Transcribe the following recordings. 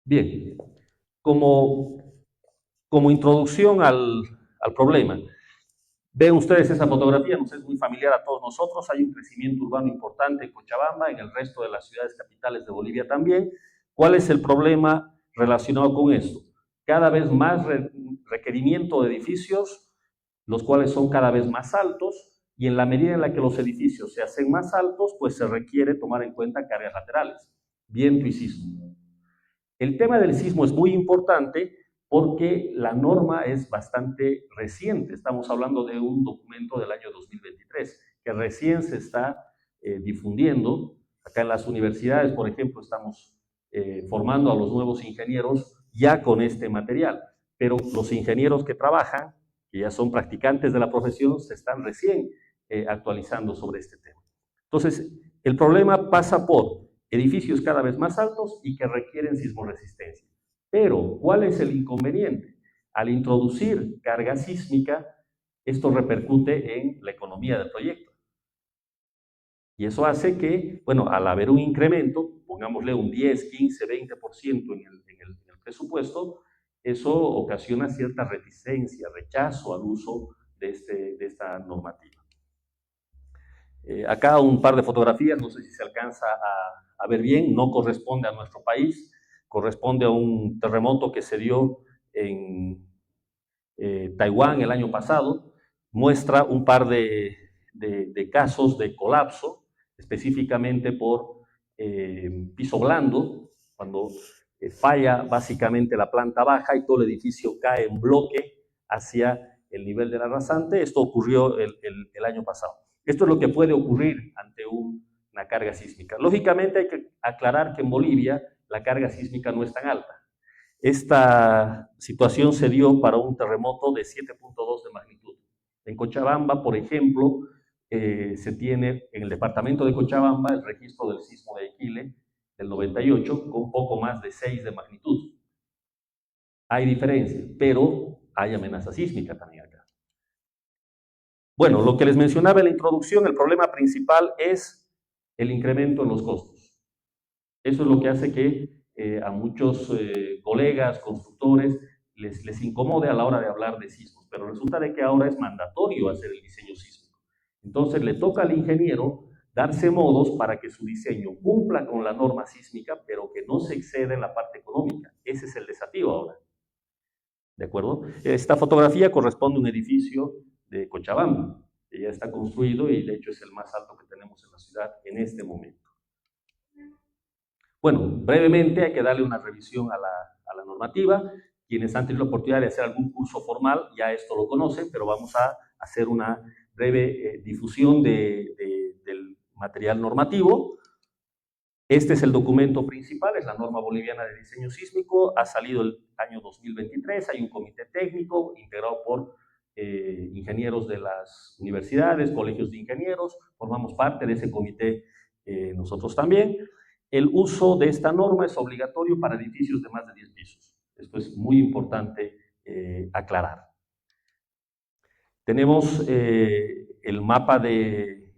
Bien, como, como introducción al problema, ven ustedes esa fotografía, nos es muy familiar a todos nosotros, hay un crecimiento urbano importante en Cochabamba, en el resto de las ciudades capitales de Bolivia también. ¿Cuál es el problema relacionado con esto? Cada vez más requerimiento de edificios, los cuales son cada vez más altos, y en la medida en la que los edificios se hacen más altos, pues se requiere tomar en cuenta cargas laterales, viento y sismo. El tema del sismo es muy importante porque la norma es bastante reciente. Estamos hablando de un documento del año 2023 que recién se está difundiendo. Acá en las universidades, por ejemplo, estamos formando a los nuevos ingenieros ya con este material, pero los ingenieros que trabajan, que ya son practicantes de la profesión, se están recién actualizando sobre este tema. Entonces, el problema pasa por edificios cada vez más altos y que requieren sismoresistencia. Pero, ¿cuál es el inconveniente? Al introducir carga sísmica, esto repercute en la economía del proyecto. Y eso hace que, bueno, al haber un incremento, pongámosle un 10, 15, 20% en el presupuesto, eso ocasiona cierta reticencia, rechazo al uso de esta normativa. Acá un par de fotografías, no sé si se alcanza a ver bien, no corresponde a nuestro país, corresponde a un terremoto que se dio en Taiwán el año pasado, muestra un par de casos de colapso, específicamente por piso blando, cuando falla básicamente la planta baja y todo el edificio cae en bloque hacia el nivel de la rasante. Esto ocurrió el año pasado. Esto es lo que puede ocurrir ante una carga sísmica. Lógicamente hay que aclarar que en Bolivia la carga sísmica no es tan alta. Esta situación se dio para un terremoto de 7.2 de magnitud. En Cochabamba, por ejemplo, se tiene en el departamento de Cochabamba el registro del sismo de Aquile del 98 con poco más de 6 de magnitud. Hay diferencia, pero hay amenaza sísmica también acá. Bueno, lo que les mencionaba en la introducción, el problema principal es el incremento en los costos. Eso es lo que hace que a muchos colegas, constructores, les incomode a la hora de hablar de sismos, pero resulta de que ahora es mandatorio hacer el diseño sísmico. Entonces le toca al ingeniero darse modos para que su diseño cumpla con la norma sísmica, pero que no se exceda en la parte económica. Ese es el desafío ahora. ¿De acuerdo? Esta fotografía corresponde a un edificio de Cochabamba, que ya está construido y de hecho es el más alto que tenemos en la ciudad en este momento. Bueno, brevemente hay que darle una revisión a la normativa. Quienes han tenido la oportunidad de hacer algún curso formal ya esto lo conocen, pero vamos a hacer una breve difusión del material normativo. Este es el documento principal, es la norma boliviana de diseño sísmico, ha salido el año 2023, hay un comité técnico integrado por ingenieros de las universidades, colegios de ingenieros, formamos parte de ese comité nosotros también. El uso de esta norma es obligatorio para edificios de más de 10 pisos. Esto es muy importante aclarar. Tenemos el mapa de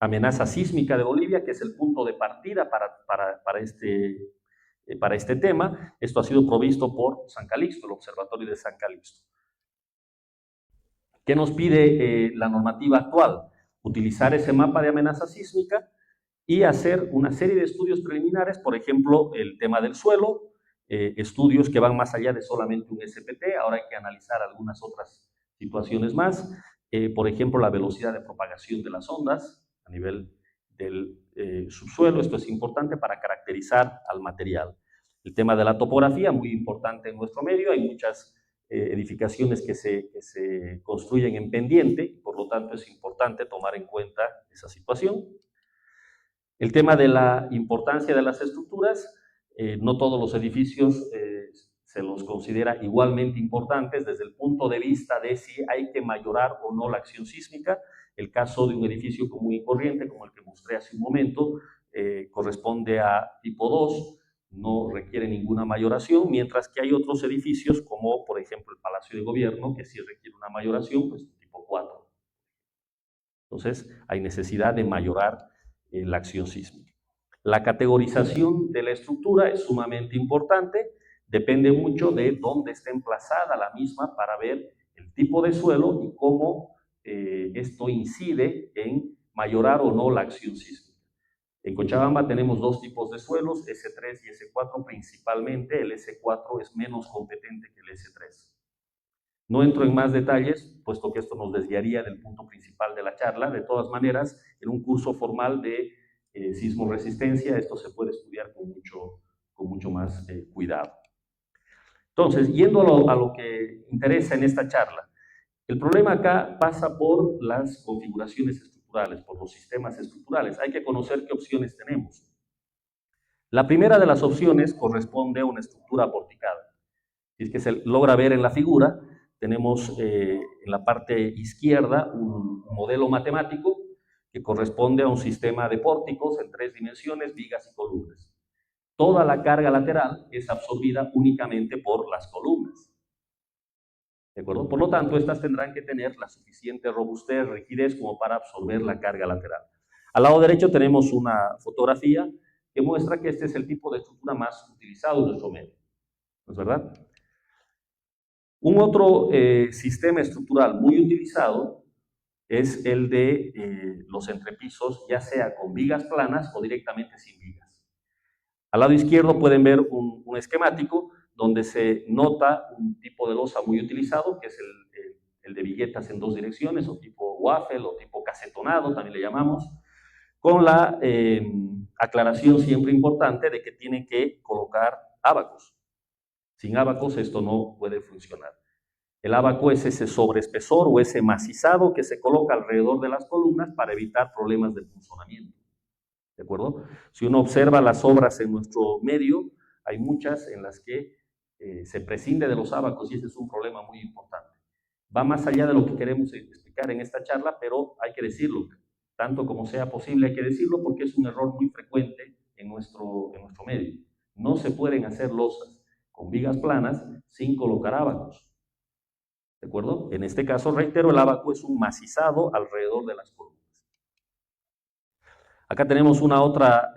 amenaza sísmica de Bolivia, que es el punto de partida para este tema. Esto ha sido provisto por San Calixto, el Observatorio de San Calixto. ¿Qué nos pide la normativa actual? Utilizar ese mapa de amenaza sísmica y hacer una serie de estudios preliminares, por ejemplo, el tema del suelo, estudios que van más allá de solamente un SPT, ahora hay que analizar algunas otras situaciones más, por ejemplo, la velocidad de propagación de las ondas a nivel del subsuelo, esto es importante para caracterizar al material. El tema de la topografía, muy importante en nuestro medio, hay muchas edificaciones que se construyen en pendiente, por lo tanto es importante tomar en cuenta esa situación. El tema de la importancia de las estructuras, no todos los edificios se los considera igualmente importantes desde el punto de vista de si hay que mayorar o no la acción sísmica. El caso de un edificio común y corriente, como el que mostré hace un momento, corresponde a tipo 2, no requiere ninguna mayoración, mientras que hay otros edificios, como por ejemplo el Palacio de Gobierno, que sí requiere una mayoración, pues tipo 4. Entonces, hay necesidad de mayorar la acción sísmica. La categorización de la estructura es sumamente importante, depende mucho de dónde está emplazada la misma para ver el tipo de suelo y cómo esto incide en mayorar o no la acción sísmica. En Cochabamba tenemos dos tipos de suelos, S3 y S4 principalmente. El S4 es menos competente que el S3. No entro en más detalles, puesto que esto nos desviaría del punto principal de la charla. De todas maneras, en un curso formal de sismoresistencia, esto se puede estudiar con mucho más cuidado. Entonces, yendo a lo que interesa en esta charla, el problema acá pasa por las configuraciones estructurales, por los sistemas estructurales. Hay que conocer qué opciones tenemos. La primera de las opciones corresponde a una estructura porticada. Si es que se logra ver en la figura, tenemos en la parte izquierda un modelo matemático que corresponde a un sistema de pórticos en 3 dimensiones, vigas y columnas. Toda la carga lateral es absorbida únicamente por las columnas. ¿De acuerdo? Por lo tanto, estas tendrán que tener la suficiente robustez, rigidez como para absorber la carga lateral. Al lado derecho tenemos una fotografía que muestra que este es el tipo de estructura más utilizado en nuestro medio. ¿No es verdad? Un otro sistema estructural muy utilizado es el de los entrepisos, ya sea con vigas planas o directamente sin vigas. Al lado izquierdo pueden ver un esquemático donde se nota un tipo de losa muy utilizado, que es el de viguetas en 2 direcciones, o tipo waffle, o tipo casetonado, también le llamamos, con la aclaración siempre importante de que tienen que colocar ábacos. Sin ábacos esto no puede funcionar. El ábaco es ese sobreespesor o ese macizado que se coloca alrededor de las columnas para evitar problemas de punzonamiento. ¿De acuerdo? Si uno observa las obras en nuestro medio, hay muchas en las que se prescinde de los ábacos y ese es un problema muy importante. Va más allá de lo que queremos explicar en esta charla, pero hay que decirlo, tanto como sea posible hay que decirlo porque es un error muy frecuente en nuestro medio. No se pueden hacer losas con vigas planas sin colocar ábacos. ¿De acuerdo? En este caso, reitero, el ábaco es un macizado alrededor de las columnas. Acá tenemos una otra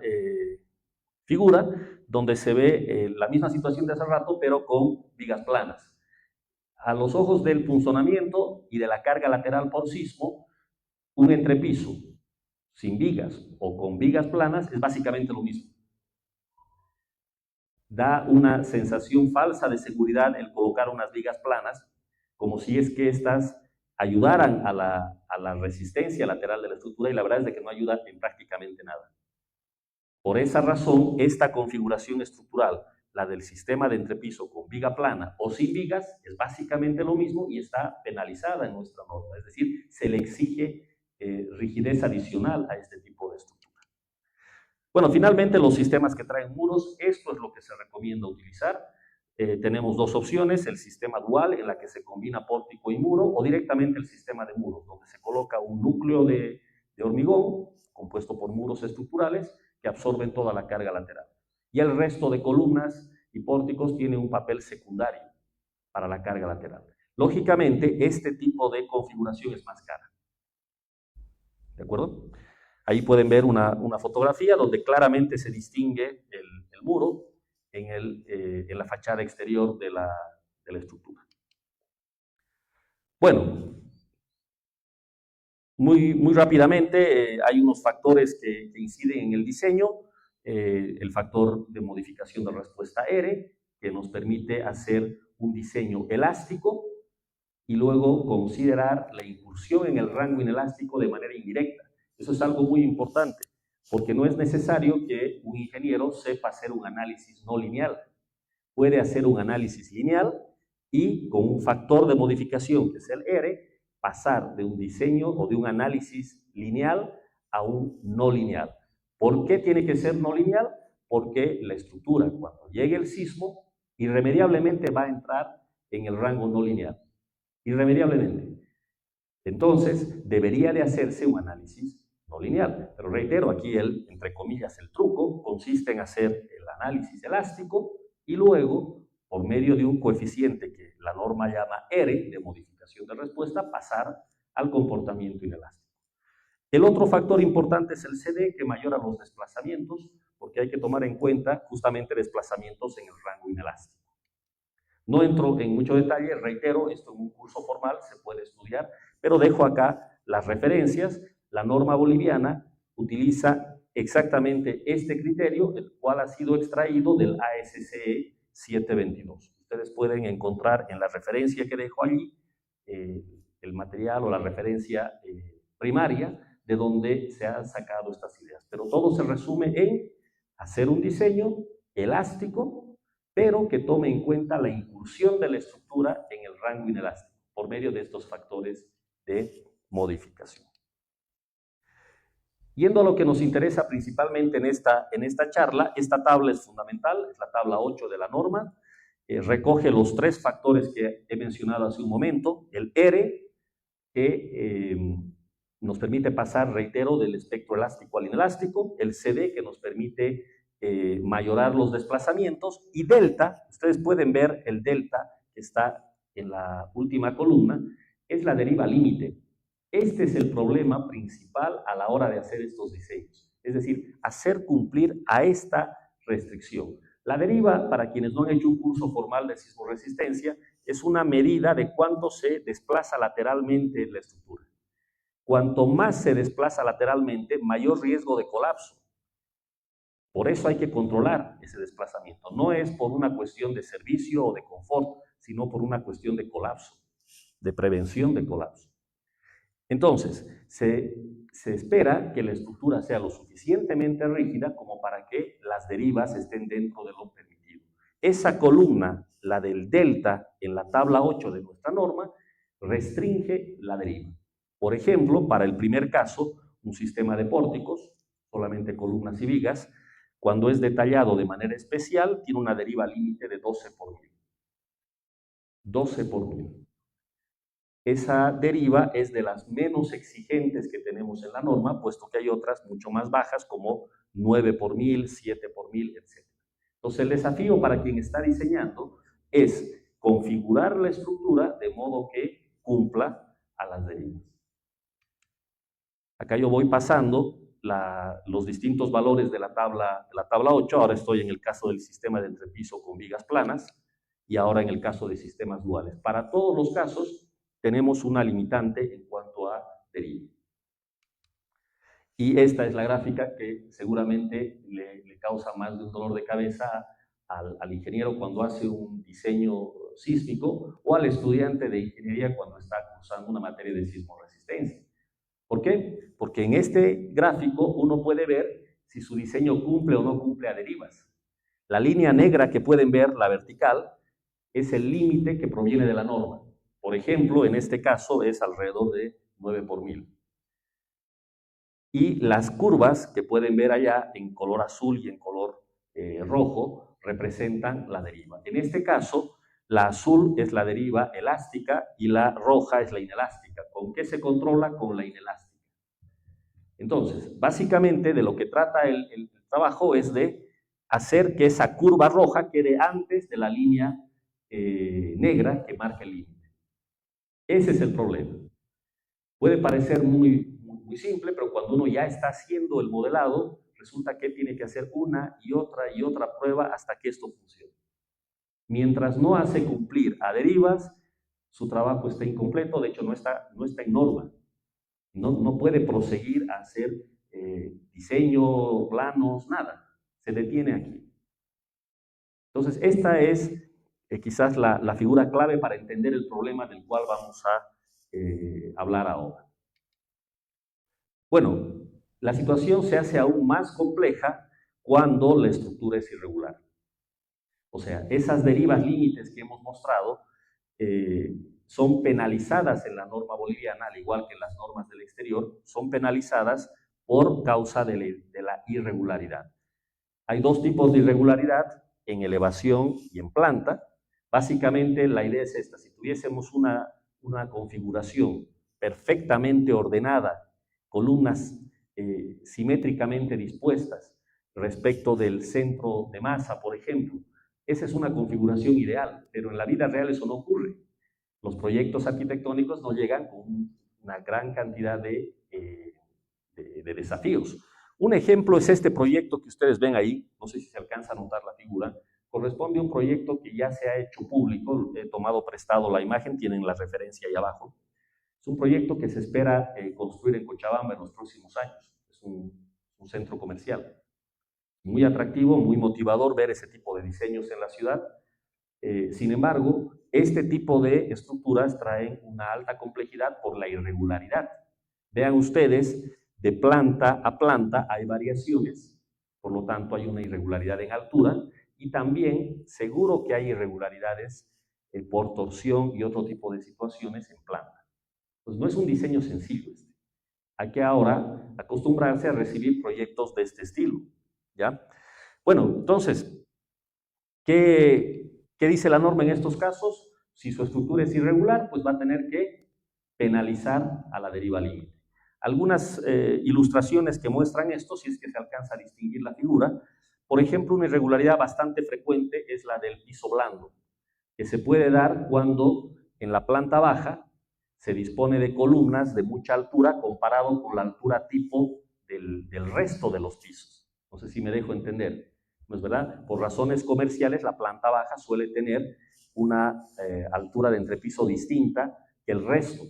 figura donde se ve la misma situación de hace rato, pero con vigas planas. A los ojos del punzonamiento y de la carga lateral por sismo, un entrepiso sin vigas o con vigas planas es básicamente lo mismo. Da una sensación falsa de seguridad el colocar unas vigas planas, como si es que estas ayudaran a la resistencia lateral de la estructura, y la verdad es de que no ayuda en prácticamente nada. Por esa razón, esta configuración estructural, la del sistema de entrepiso con viga plana o sin vigas, es básicamente lo mismo y está penalizada en nuestra norma. Es decir, se le exige rigidez adicional a este tipo de estructura. Bueno, finalmente los sistemas que traen muros, esto es lo que se recomienda utilizar. Tenemos dos opciones, el sistema dual en la que se combina pórtico y muro, o directamente el sistema de muros, donde se coloca un núcleo de hormigón compuesto por muros estructurales que absorben toda la carga lateral. Y el resto de columnas y pórticos tiene un papel secundario para la carga lateral. Lógicamente, este tipo de configuración es más cara. ¿De acuerdo? Ahí pueden ver una fotografía donde claramente se distingue el muro en la fachada exterior de la estructura. Bueno, muy rápidamente, hay unos factores que inciden en el diseño. El factor de modificación de respuesta R, que nos permite hacer un diseño elástico y luego considerar la incursión en el rango inelástico de manera indirecta. Eso es algo muy importante, porque no es necesario que un ingeniero sepa hacer un análisis no lineal. Puede hacer un análisis lineal y con un factor de modificación, que es el R, pasar de un diseño o de un análisis lineal a un no lineal. ¿Por qué tiene que ser no lineal? Porque la estructura, cuando llegue el sismo, irremediablemente va a entrar en el rango no lineal. Irremediablemente. Entonces, debería de hacerse un análisis no lineal. Pero reitero, aquí entre comillas, el truco consiste en hacer el análisis elástico y luego, por medio de un coeficiente que la norma llama R, de modificación de respuesta, pasar al comportamiento inelástico. El otro factor importante es el CD, que mayora los desplazamientos, porque hay que tomar en cuenta justamente desplazamientos en el rango inelástico. No entro en mucho detalle, reitero, esto en un curso formal se puede estudiar, pero dejo acá las referencias. La norma boliviana utiliza exactamente este criterio, el cual ha sido extraído del ASCE 722. Ustedes pueden encontrar en la referencia que dejo allí el material o la referencia primaria de donde se han sacado estas ideas. Pero todo se resume en hacer un diseño elástico, pero que tome en cuenta la incursión de la estructura en el rango inelástico por medio de estos factores de modificación. Yendo a lo que nos interesa principalmente en esta charla, esta tabla es fundamental, es la tabla 8 de la norma, recoge los 3 factores que he mencionado hace un momento, el R, que nos permite pasar, reitero, del espectro elástico al inelástico, el CD, que nos permite mayorar los desplazamientos, y delta, ustedes pueden ver el delta que está en la última columna, es la deriva límite. Este es el problema principal a la hora de hacer estos diseños, es decir, hacer cumplir a esta restricción. La deriva, para quienes no han hecho un curso formal de sismoresistencia, es una medida de cuánto se desplaza lateralmente la estructura. Cuanto más se desplaza lateralmente, mayor riesgo de colapso. Por eso hay que controlar ese desplazamiento. No es por una cuestión de servicio o de confort, sino por una cuestión de colapso, de prevención de colapso. Entonces, se espera que la estructura sea lo suficientemente rígida como para que las derivas estén dentro de lo permitido. Esa columna, la del delta, en la tabla 8 de nuestra norma, restringe la deriva. Por ejemplo, para el primer caso, un sistema de pórticos, solamente columnas y vigas, cuando es detallado de manera especial, tiene una deriva límite de 12 por 1000. 12 por 1000. Esa deriva es de las menos exigentes que tenemos en la norma, puesto que hay otras mucho más bajas, como 9 por 1000, 7 por 1000, etc. Entonces, el desafío para quien está diseñando es configurar la estructura de modo que cumpla a las derivas. Acá yo voy pasando los distintos valores de la tabla 8, ahora estoy en el caso del sistema de entrepiso con vigas planas, y ahora en el caso de sistemas duales. Para todos los casos, tenemos una limitante en cuanto a deriva. Y esta es la gráfica que seguramente le causa más de un dolor de cabeza al ingeniero cuando hace un diseño sísmico o al estudiante de ingeniería cuando está cursando una materia de sismoresistencia. ¿Por qué? Porque en este gráfico uno puede ver si su diseño cumple o no cumple a derivas. La línea negra que pueden ver, la vertical, es el límite que proviene de la norma. Por ejemplo, en este caso es alrededor de 9 por 1000. Y las curvas que pueden ver allá en color azul y en color rojo representan la deriva. En este caso, la azul es la deriva elástica y la roja es la inelástica. ¿Con qué se controla? Con la inelástica. Entonces, básicamente de lo que trata el trabajo es de hacer que esa curva roja quede antes de la línea negra que marca el límite. Ese es el problema. Puede parecer muy simple, pero cuando uno ya está haciendo el modelado, resulta que tiene que hacer una y otra prueba hasta que esto funcione. Mientras no hace cumplir a derivas, su trabajo está incompleto, de hecho no está en norma. No puede proseguir a hacer diseño, planos, nada. Se detiene aquí. Entonces, esta es quizás la figura clave para entender el problema del cual vamos a hablar ahora. Bueno, la situación se hace aún más compleja cuando la estructura es irregular. O sea, esas derivas límites que hemos mostrado son penalizadas en la norma boliviana, al igual que en las normas del exterior, son penalizadas por causa de la irregularidad. Hay dos tipos de irregularidad, en elevación y en planta. Básicamente la idea es esta: si tuviésemos una configuración perfectamente ordenada, columnas simétricamente dispuestas respecto del centro de masa, por ejemplo, esa es una configuración ideal, pero en la vida real eso no ocurre. Los proyectos arquitectónicos no llegan con una gran cantidad de desafíos. Un ejemplo es este proyecto que ustedes ven ahí, no sé si se alcanza a notar la figura, corresponde a un proyecto que ya se ha hecho público, he tomado prestado la imagen, tienen la referencia ahí abajo. Es un proyecto que se espera construir en Cochabamba en los próximos años. Es un centro comercial. Muy atractivo, muy motivador ver ese tipo de diseños en la ciudad. Sin embargo, este tipo de estructuras traen una alta complejidad por la irregularidad. Vean ustedes, de planta a planta hay variaciones, por lo tanto hay una irregularidad en altura y también seguro que hay irregularidades por torsión y otro tipo de situaciones en planta. Pues no es un diseño sencillo este. Hay que ahora acostumbrarse a recibir proyectos de este estilo, ¿ya? Bueno, entonces, ¿qué dice la norma en estos casos? Si su estructura es irregular, pues va a tener que penalizar a la deriva límite. Algunas ilustraciones que muestran esto, si es que se alcanza a distinguir la figura. Por ejemplo, una irregularidad bastante frecuente es la del piso blando, que se puede dar cuando en la planta baja se dispone de columnas de mucha altura comparado con la altura tipo del resto de los pisos. No sé si me dejo entender. ¿No es verdad? Por razones comerciales, la planta baja suele tener una altura de entrepiso distinta que el resto.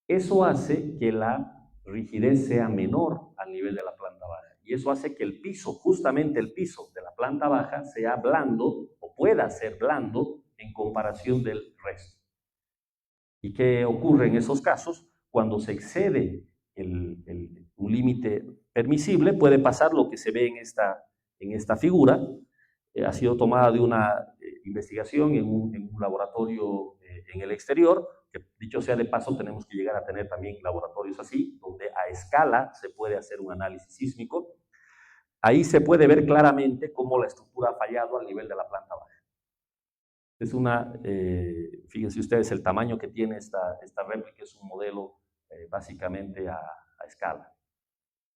Eso hace que la rigidez sea menor al nivel de la planta baja. Y eso hace que el piso, justamente el piso de la planta baja, sea blando o pueda ser blando en comparación del resto. ¿Y qué ocurre en esos casos? Cuando se excede un límite permisible, puede pasar lo que se ve en esta figura. Ha sido tomada de una investigación en un laboratorio en el exterior, que dicho sea de paso, tenemos que llegar a tener también laboratorios así, donde a escala se puede hacer un análisis sísmico. Ahí se puede ver claramente cómo la estructura ha fallado al nivel de la planta baja. Es fíjense ustedes el tamaño que tiene esta réplica, es un modelo básicamente a escala.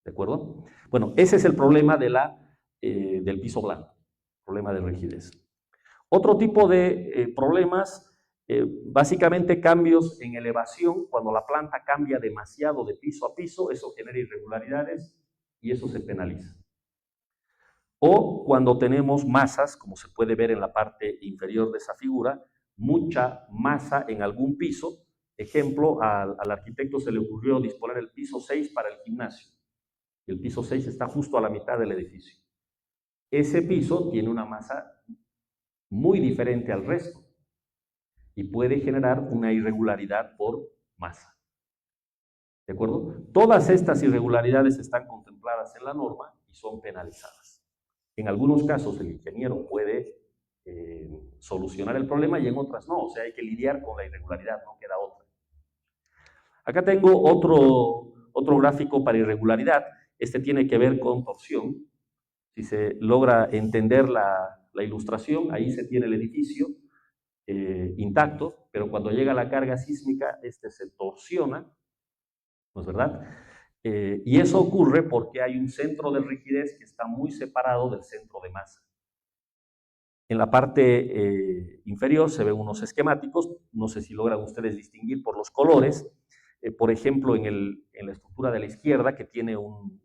¿De acuerdo? Bueno, ese es el problema del piso blando, problema de rigidez. Otro tipo de problemas, básicamente cambios en elevación, cuando la planta cambia demasiado de piso a piso, eso genera irregularidades y eso se penaliza. O cuando tenemos masas, como se puede ver en la parte inferior de esa figura, mucha masa en algún piso. Ejemplo, al arquitecto se le ocurrió disponer el piso 6 para el gimnasio. El piso 6 está justo a la mitad del edificio. Ese piso tiene una masa muy diferente al resto y puede generar una irregularidad por masa. ¿De acuerdo? Todas estas irregularidades están contempladas en la norma y son penalizadas. En algunos casos el ingeniero puede solucionar el problema y en otras no, o sea, hay que lidiar con la irregularidad, no queda otra. Acá tengo otro gráfico para irregularidad. Este tiene que ver con torsión. Si se logra entender la ilustración, ahí se tiene el edificio intacto, pero cuando llega la carga sísmica, este se torsiona, ¿no es verdad? Y eso ocurre porque hay un centro de rigidez que está muy separado del centro de masa. En la parte inferior se ven unos esquemáticos, no sé si logran ustedes distinguir por los colores. Por ejemplo, en la estructura de la izquierda, que tiene un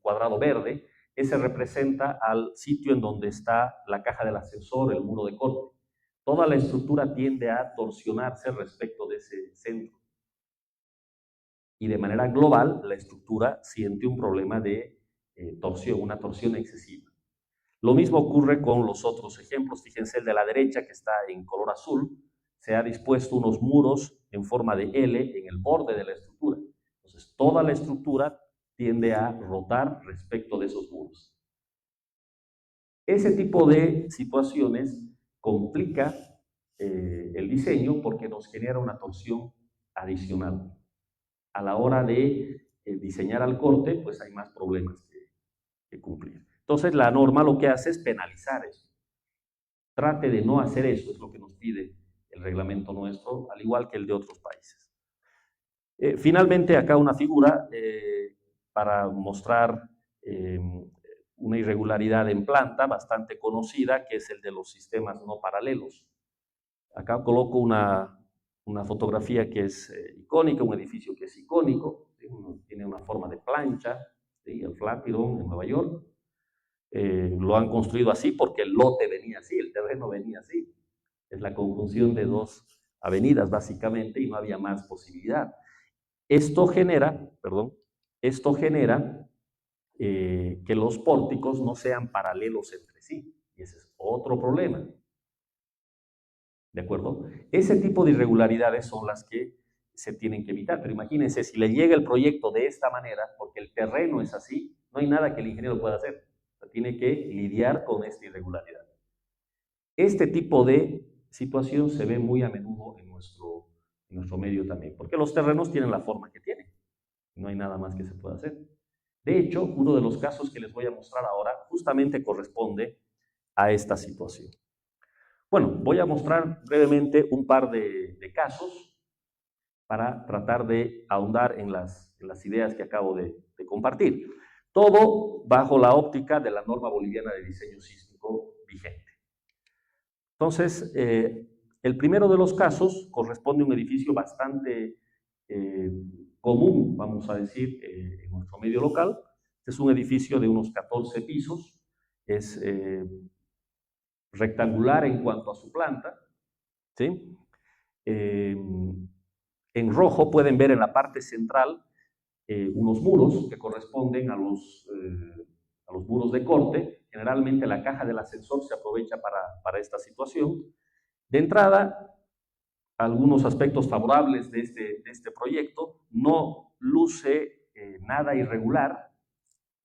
cuadrado verde, ese representa al sitio en donde está la caja del ascensor, el muro de corte. Toda la estructura tiende a torsionarse respecto de ese centro. Y de manera global, la estructura siente un problema de torsión, una torsión excesiva. Lo mismo ocurre con los otros ejemplos. Fíjense el de la derecha, que está en color azul. Se ha dispuesto unos muros en forma de L en el borde de la estructura. Entonces, toda la estructura tiende a rotar respecto de esos muros. Ese tipo de situaciones complica el diseño porque nos genera una torsión adicional. A la hora de diseñar al corte, pues hay más problemas que cumplir. Entonces, la norma lo que hace es penalizar eso. Trate de no hacer eso, es lo que nos pide el reglamento nuestro, al igual que el de otros países. Finalmente, acá una figura para mostrar una irregularidad en planta bastante conocida, que es el de los sistemas no paralelos. Acá coloco una fotografía que es icónica, un edificio que es icónico, tiene una forma de plancha, ¿sí? El Flatiron en Nueva York. Lo han construido así porque el lote venía así, el terreno venía así. Es la conjunción de dos avenidas básicamente y no había más posibilidad. Esto genera que los pórticos no sean paralelos entre sí. Y ese es otro problema. ¿De acuerdo? Ese tipo de irregularidades son las que se tienen que evitar. Pero imagínense, si le llega el proyecto de esta manera, porque el terreno es así, no hay nada que el ingeniero pueda hacer. O sea, tiene que lidiar con esta irregularidad. Este tipo de situación se ve muy a menudo en nuestro medio también, porque los terrenos tienen la forma que tienen. No hay nada más que se pueda hacer. De hecho, uno de los casos que les voy a mostrar ahora justamente corresponde a esta situación. Bueno, voy a mostrar brevemente un par de casos para tratar de ahondar en las ideas que acabo de compartir. Todo bajo la óptica de la norma boliviana de diseño sísmico vigente. Entonces, el primero de los casos corresponde a un edificio bastante común, vamos a decir, en nuestro medio local. Este es un edificio de unos 14 pisos, es rectangular en cuanto a su planta, ¿sí? En rojo pueden ver en la parte central unos muros que corresponden a los muros de corte. Generalmente la caja del ascensor se aprovecha para esta situación. De entrada, algunos aspectos favorables de este proyecto: no luce nada irregular,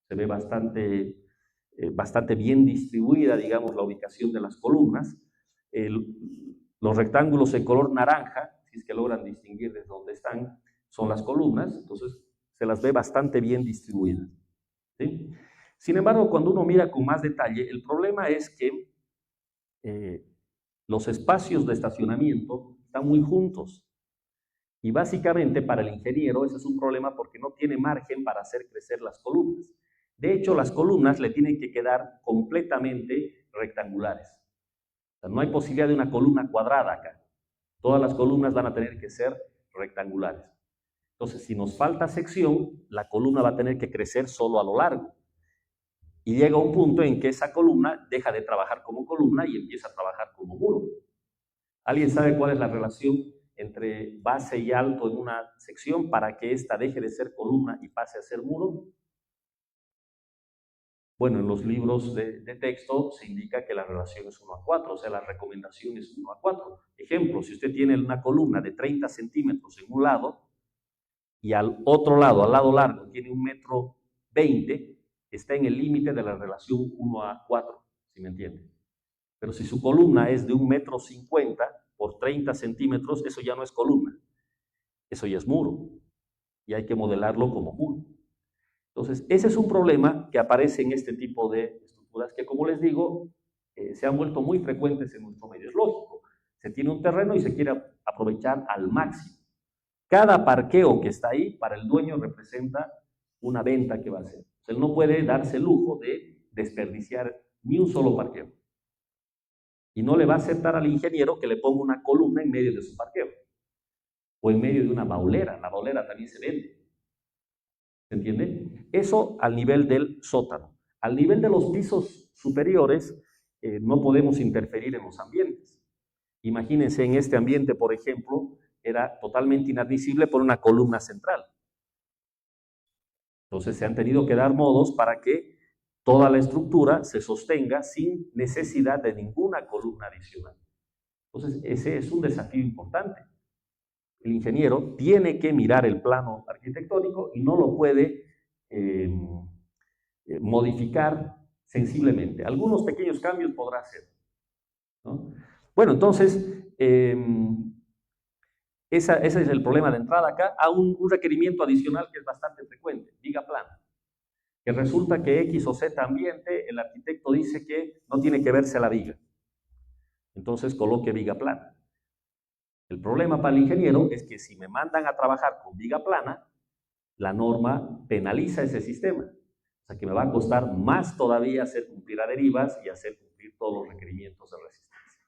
se ve bastante bien distribuida, digamos, la ubicación de las columnas. Los rectángulos en color naranja, si es que logran distinguir desde dónde están, son las columnas, entonces se las ve bastante bien distribuidas, ¿sí? Sin embargo, cuando uno mira con más detalle, el problema es que los espacios de estacionamiento están muy juntos. Y básicamente para el ingeniero ese es un problema porque no tiene margen para hacer crecer las columnas. De hecho, las columnas le tienen que quedar completamente rectangulares. O sea, no hay posibilidad de una columna cuadrada acá. Todas las columnas van a tener que ser rectangulares. Entonces, si nos falta sección, la columna va a tener que crecer solo a lo largo. Y llega un punto en que esa columna deja de trabajar como columna y empieza a trabajar como muro. ¿Alguien sabe cuál es la relación entre base y alto en una sección para que ésta deje de ser columna y pase a ser muro? Bueno, en los libros de texto se indica que la relación es 1:4, o sea, la recomendación es 1:4. Ejemplo, si usted tiene una columna de 30 centímetros en un lado y al otro lado, al lado largo, tiene 1,20 m, está en el límite de la relación 1:4, ¿sí me entiende? Pero si su columna es de 1,50 m por 30 centímetros, eso ya no es columna, eso ya es muro, y hay que modelarlo como muro. Entonces, ese es un problema que aparece en este tipo de estructuras que, como les digo, se han vuelto muy frecuentes en nuestro medio. Es lógico, se tiene un terreno y se quiere aprovechar al máximo. Cada parqueo que está ahí para el dueño representa una venta que va a hacer. O sea, él no puede darse el lujo de desperdiciar ni un solo parqueo. Y no le va a aceptar al ingeniero que le ponga una columna en medio de su parqueo o en medio de una baulera. La baulera también se vende. ¿Se entiende? Eso al nivel del sótano. Al nivel de los pisos superiores, no podemos interferir en los ambientes. Imagínense, en este ambiente, por ejemplo, era totalmente inadmisible por una columna central. Entonces se han tenido que dar modos para que toda la estructura se sostenga sin necesidad de ninguna columna adicional. Entonces ese es un desafío importante. El ingeniero tiene que mirar el plano arquitectónico y no lo puede modificar sensiblemente. Algunos pequeños cambios podrá hacer, ¿no? Bueno, entonces, ese es el problema de entrada acá, a un requerimiento adicional que es bastante frecuente: viga plana. Que resulta que X o Z ambiente, el arquitecto dice que no tiene que verse la viga. Entonces coloque viga plana. El problema para el ingeniero es que si me mandan a trabajar con viga plana, la norma penaliza ese sistema. O sea que me va a costar más todavía hacer cumplir adherivas y hacer cumplir todos los requerimientos de resistencia.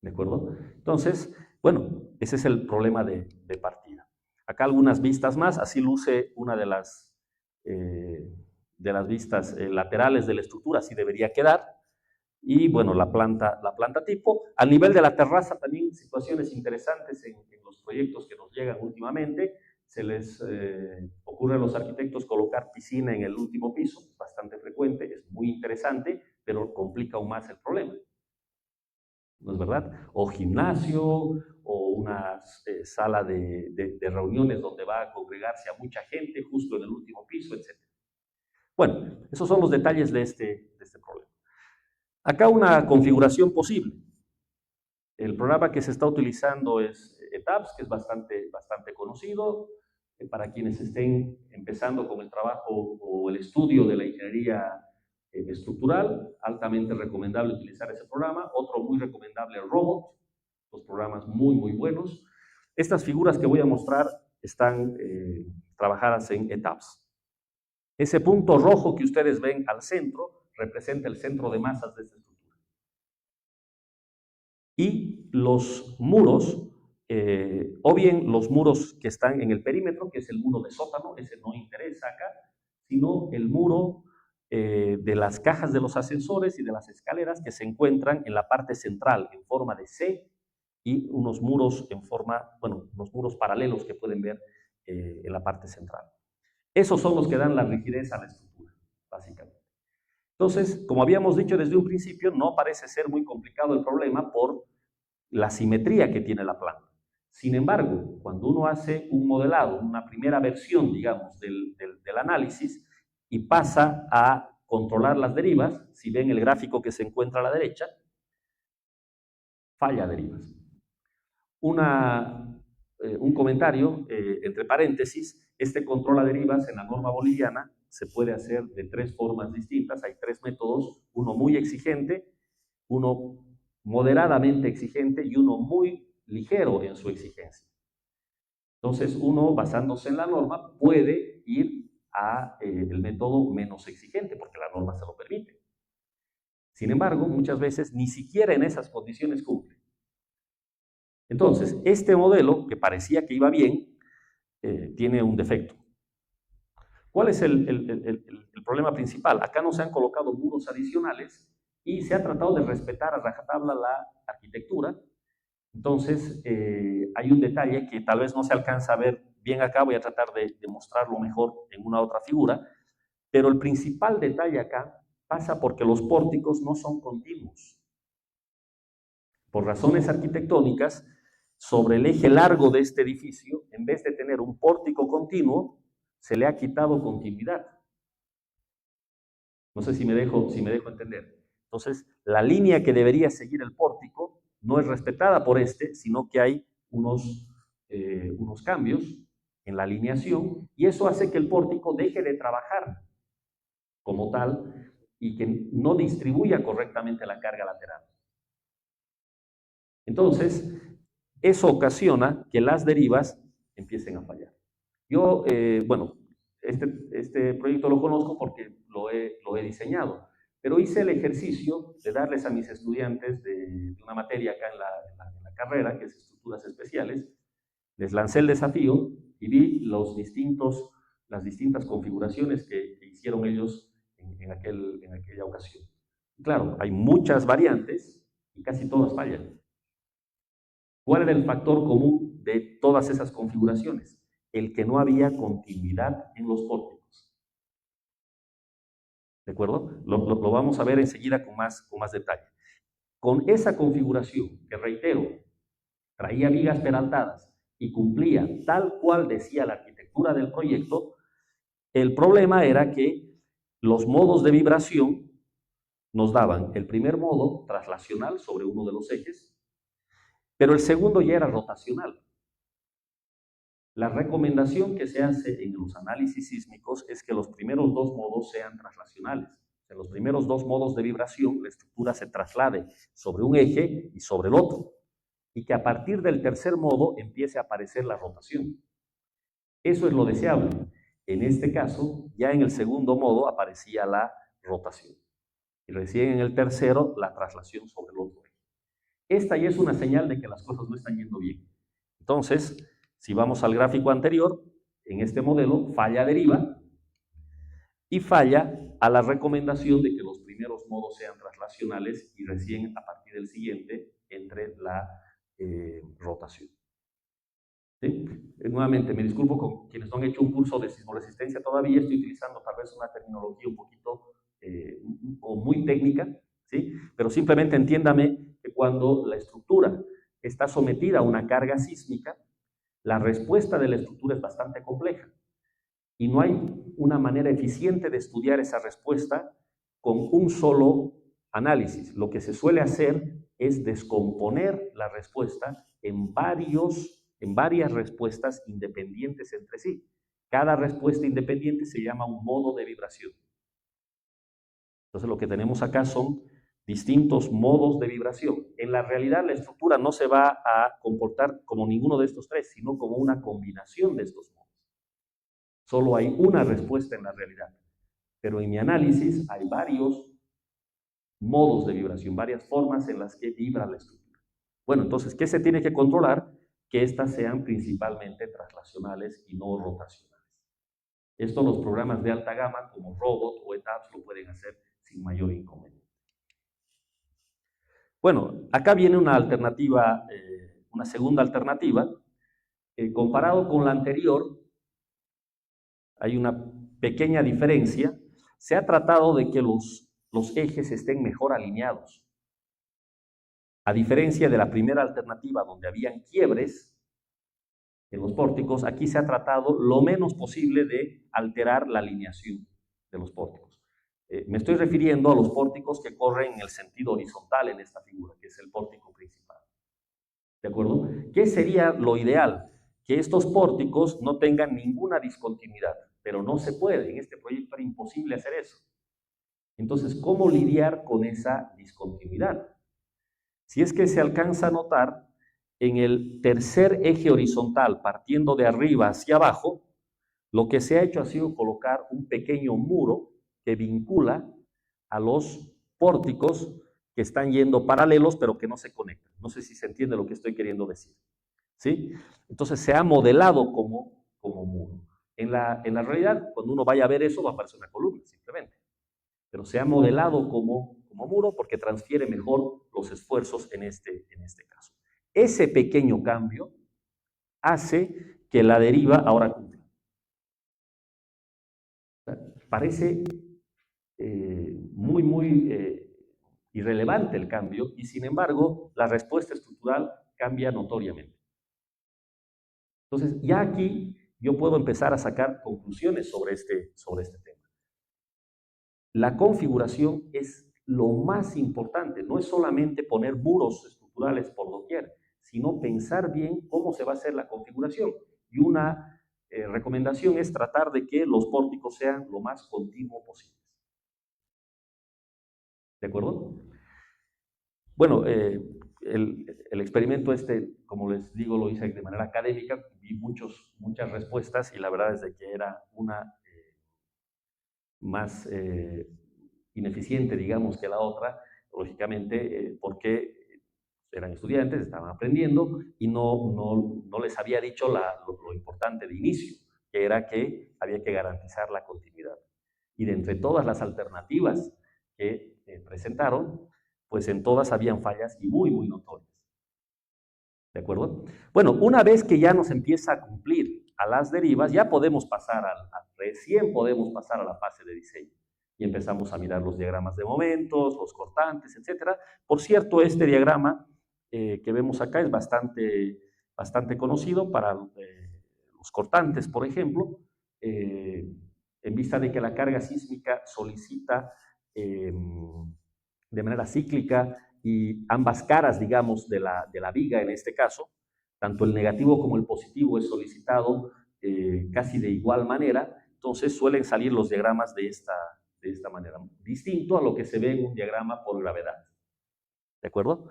¿De acuerdo? Entonces, bueno, ese es el problema de partida. Acá algunas vistas más, así luce una de las de las vistas laterales de la estructura, así debería quedar. Y bueno, la planta tipo. Al nivel de la terraza también situaciones interesantes en los proyectos que nos llegan últimamente. Se les ocurre a los arquitectos colocar piscina en el último piso, es bastante frecuente, es muy interesante, pero complica aún más el problema. ¿No es verdad? O gimnasio, o una sala de reuniones donde va a congregarse a mucha gente justo en el último piso, etc. Bueno, esos son los detalles de este problema. Acá una configuración posible. El programa que se está utilizando es ETABS, que es bastante conocido. Para quienes estén empezando con el trabajo o el estudio de la ingeniería estructural, altamente recomendable utilizar ese programa. Otro muy recomendable, el Robot, los programas muy buenos. Estas figuras que voy a mostrar están trabajadas en ETABS. Ese punto rojo que ustedes ven al centro representa el centro de masas de esta estructura. Y los muros, o bien los muros que están en el perímetro, que es el muro de sótano, ese no interesa acá, sino el muro de las cajas de los ascensores y de las escaleras que se encuentran en la parte central en forma de C, y unos muros en forma, bueno, unos muros paralelos que pueden ver en la parte central. Esos son los que dan la rigidez a la estructura, básicamente. Entonces, como habíamos dicho desde un principio, no parece ser muy complicado el problema por la simetría que tiene la planta. Sin embargo, cuando uno hace un modelado, una primera versión, digamos, del análisis, y pasa a controlar las derivas, si ven el gráfico que se encuentra a la derecha, falla derivas. Un comentario, entre paréntesis, este control a derivas en la norma boliviana se puede hacer de 3 formas distintas. Hay 3 métodos, uno muy exigente, uno moderadamente exigente y uno muy ligero en su exigencia. Entonces, uno, basándose en la norma, puede ir a el método menos exigente, porque la norma se lo permite. Sin embargo, muchas veces ni siquiera en esas condiciones cumple. Entonces, este modelo, que parecía que iba bien, tiene un defecto. ¿Cuál es el problema principal? Acá no se han colocado muros adicionales y se ha tratado de respetar a rajatabla la arquitectura. Entonces, hay un detalle que tal vez no se alcanza a ver bien acá, voy a tratar de mostrarlo mejor en una otra figura, pero el principal detalle acá pasa porque los pórticos no son continuos. Por razones arquitectónicas, sobre el eje largo de este edificio, en vez de tener un pórtico continuo, se le ha quitado continuidad. No sé si me dejo entender. Entonces, la línea que debería seguir el pórtico no es respetada por sino que hay unos cambios en la alineación, y eso hace que el pórtico deje de trabajar como tal y que no distribuya correctamente la carga lateral. Entonces, eso ocasiona que las derivas empiecen a fallar. Yo, bueno, este proyecto lo conozco porque lo he diseñado, pero hice el ejercicio de darles a mis estudiantes de una materia acá en la carrera, que es Estructuras Especiales, les lancé el desafío y vi las distintas configuraciones que hicieron ellos en aquella ocasión. Claro, hay muchas variantes y casi todas fallan. ¿Cuál era el factor común de todas esas configuraciones? El que no había continuidad en los pórticos. ¿De acuerdo? Lo vamos a ver enseguida con más detalle. Con esa configuración, que reitero, traía vigas peraltadas y cumplía tal cual decía la arquitectura del proyecto, el problema era que los modos de vibración nos daban el primer modo traslacional sobre uno de los ejes, pero el segundo ya era rotacional. La recomendación que se hace en los análisis sísmicos es que los primeros 2 modos sean traslacionales. En los primeros 2 modos de vibración, la estructura se traslade sobre un eje y sobre el otro, y que a partir del tercer modo empiece a aparecer la rotación. Eso es lo deseable. En este caso, ya en el segundo modo aparecía la rotación, y recién en el tercero la traslación sobre el otro eje. Esta ya es una señal de que las cosas no están yendo bien. Entonces, si vamos al gráfico anterior, en este modelo falla deriva, y falla a la recomendación de que los primeros modos sean traslacionales y recién a partir del siguiente entre la rotación. ¿Sí? Nuevamente, me disculpo con quienes no han hecho un curso de sismoresistencia todavía, estoy utilizando tal vez una terminología un poquito o muy técnica, ¿sí? Pero simplemente entiéndame que cuando la estructura está sometida a una carga sísmica, la respuesta de la estructura es bastante compleja y no hay una manera eficiente de estudiar esa respuesta con un solo análisis. Lo que se suele hacer es descomponer la respuesta en varias respuestas independientes entre sí. Cada respuesta independiente se llama un modo de vibración. Entonces lo que tenemos acá son distintos modos de vibración. En la realidad la estructura no se va a comportar como ninguno de estos tres, sino como una combinación de estos modos. Solo hay una respuesta en la realidad, pero en mi análisis hay varios modos de vibración, varias formas en las que vibra la estructura. Bueno, entonces, ¿qué se tiene que controlar? Que éstas sean principalmente traslacionales y no rotacionales. Esto los programas de alta gama como Robot o ETAPS lo pueden hacer sin mayor inconveniente. Bueno, acá viene una alternativa, una segunda alternativa. Comparado con la anterior, hay una pequeña diferencia. Se ha tratado de que los ejes estén mejor alineados. A diferencia de la primera alternativa, donde habían quiebres en los pórticos, aquí se ha tratado lo menos posible de alterar la alineación de los pórticos. Me estoy refiriendo a los pórticos que corren en el sentido horizontal en esta figura, que es el pórtico principal. ¿De acuerdo? ¿Qué sería lo ideal? Que estos pórticos no tengan ninguna discontinuidad, pero no se puede. En este proyecto era imposible hacer eso. Entonces, ¿cómo lidiar con esa discontinuidad? Si es que se alcanza a notar, en el tercer eje horizontal, partiendo de arriba hacia abajo, lo que se ha hecho ha sido colocar un pequeño muro que vincula a los pórticos que están yendo paralelos, pero que no se conectan. No sé si se entiende lo que estoy queriendo decir. ¿Sí? Entonces se ha modelado como muro. En la realidad, cuando uno vaya a ver eso, va a aparecer una columna, simplemente. Pero se ha modelado como muro porque transfiere mejor los esfuerzos en este caso. Ese pequeño cambio hace que la deriva ahora cumpla. Parece muy irrelevante el cambio y sin embargo la respuesta estructural cambia notoriamente. Entonces ya aquí yo puedo empezar a sacar conclusiones sobre este tema. La configuración es lo más importante, no es solamente poner muros estructurales por doquier, sino pensar bien cómo se va a hacer la configuración. Y una recomendación es tratar de que los pórticos sean lo más continuo posible. ¿De acuerdo? Bueno, el experimento como les digo, lo hice de manera académica, vi muchas respuestas y la verdad es de que era una más ineficiente, digamos, que la otra, lógicamente, porque eran estudiantes, estaban aprendiendo y no les había dicho lo importante de inicio, que era que había que garantizar la continuidad. Y de entre todas las alternativas que presentaron, pues en todas habían fallas y muy notorias. ¿De acuerdo? Bueno, una vez que ya nos empieza a cumplir a las derivas, ya podemos pasar recién podemos pasar a la fase de diseño. Y empezamos a mirar los diagramas de momentos, los cortantes, etc. Por cierto, este diagrama que vemos acá es bastante conocido para los cortantes, por ejemplo, en vista de que la carga sísmica solicita de manera cíclica y ambas caras, digamos, de la viga en este caso, tanto el negativo como el positivo es solicitado casi de igual manera, entonces suelen salir los diagramas de esta manera, distinto a lo que se ve en un diagrama por gravedad. ¿De acuerdo?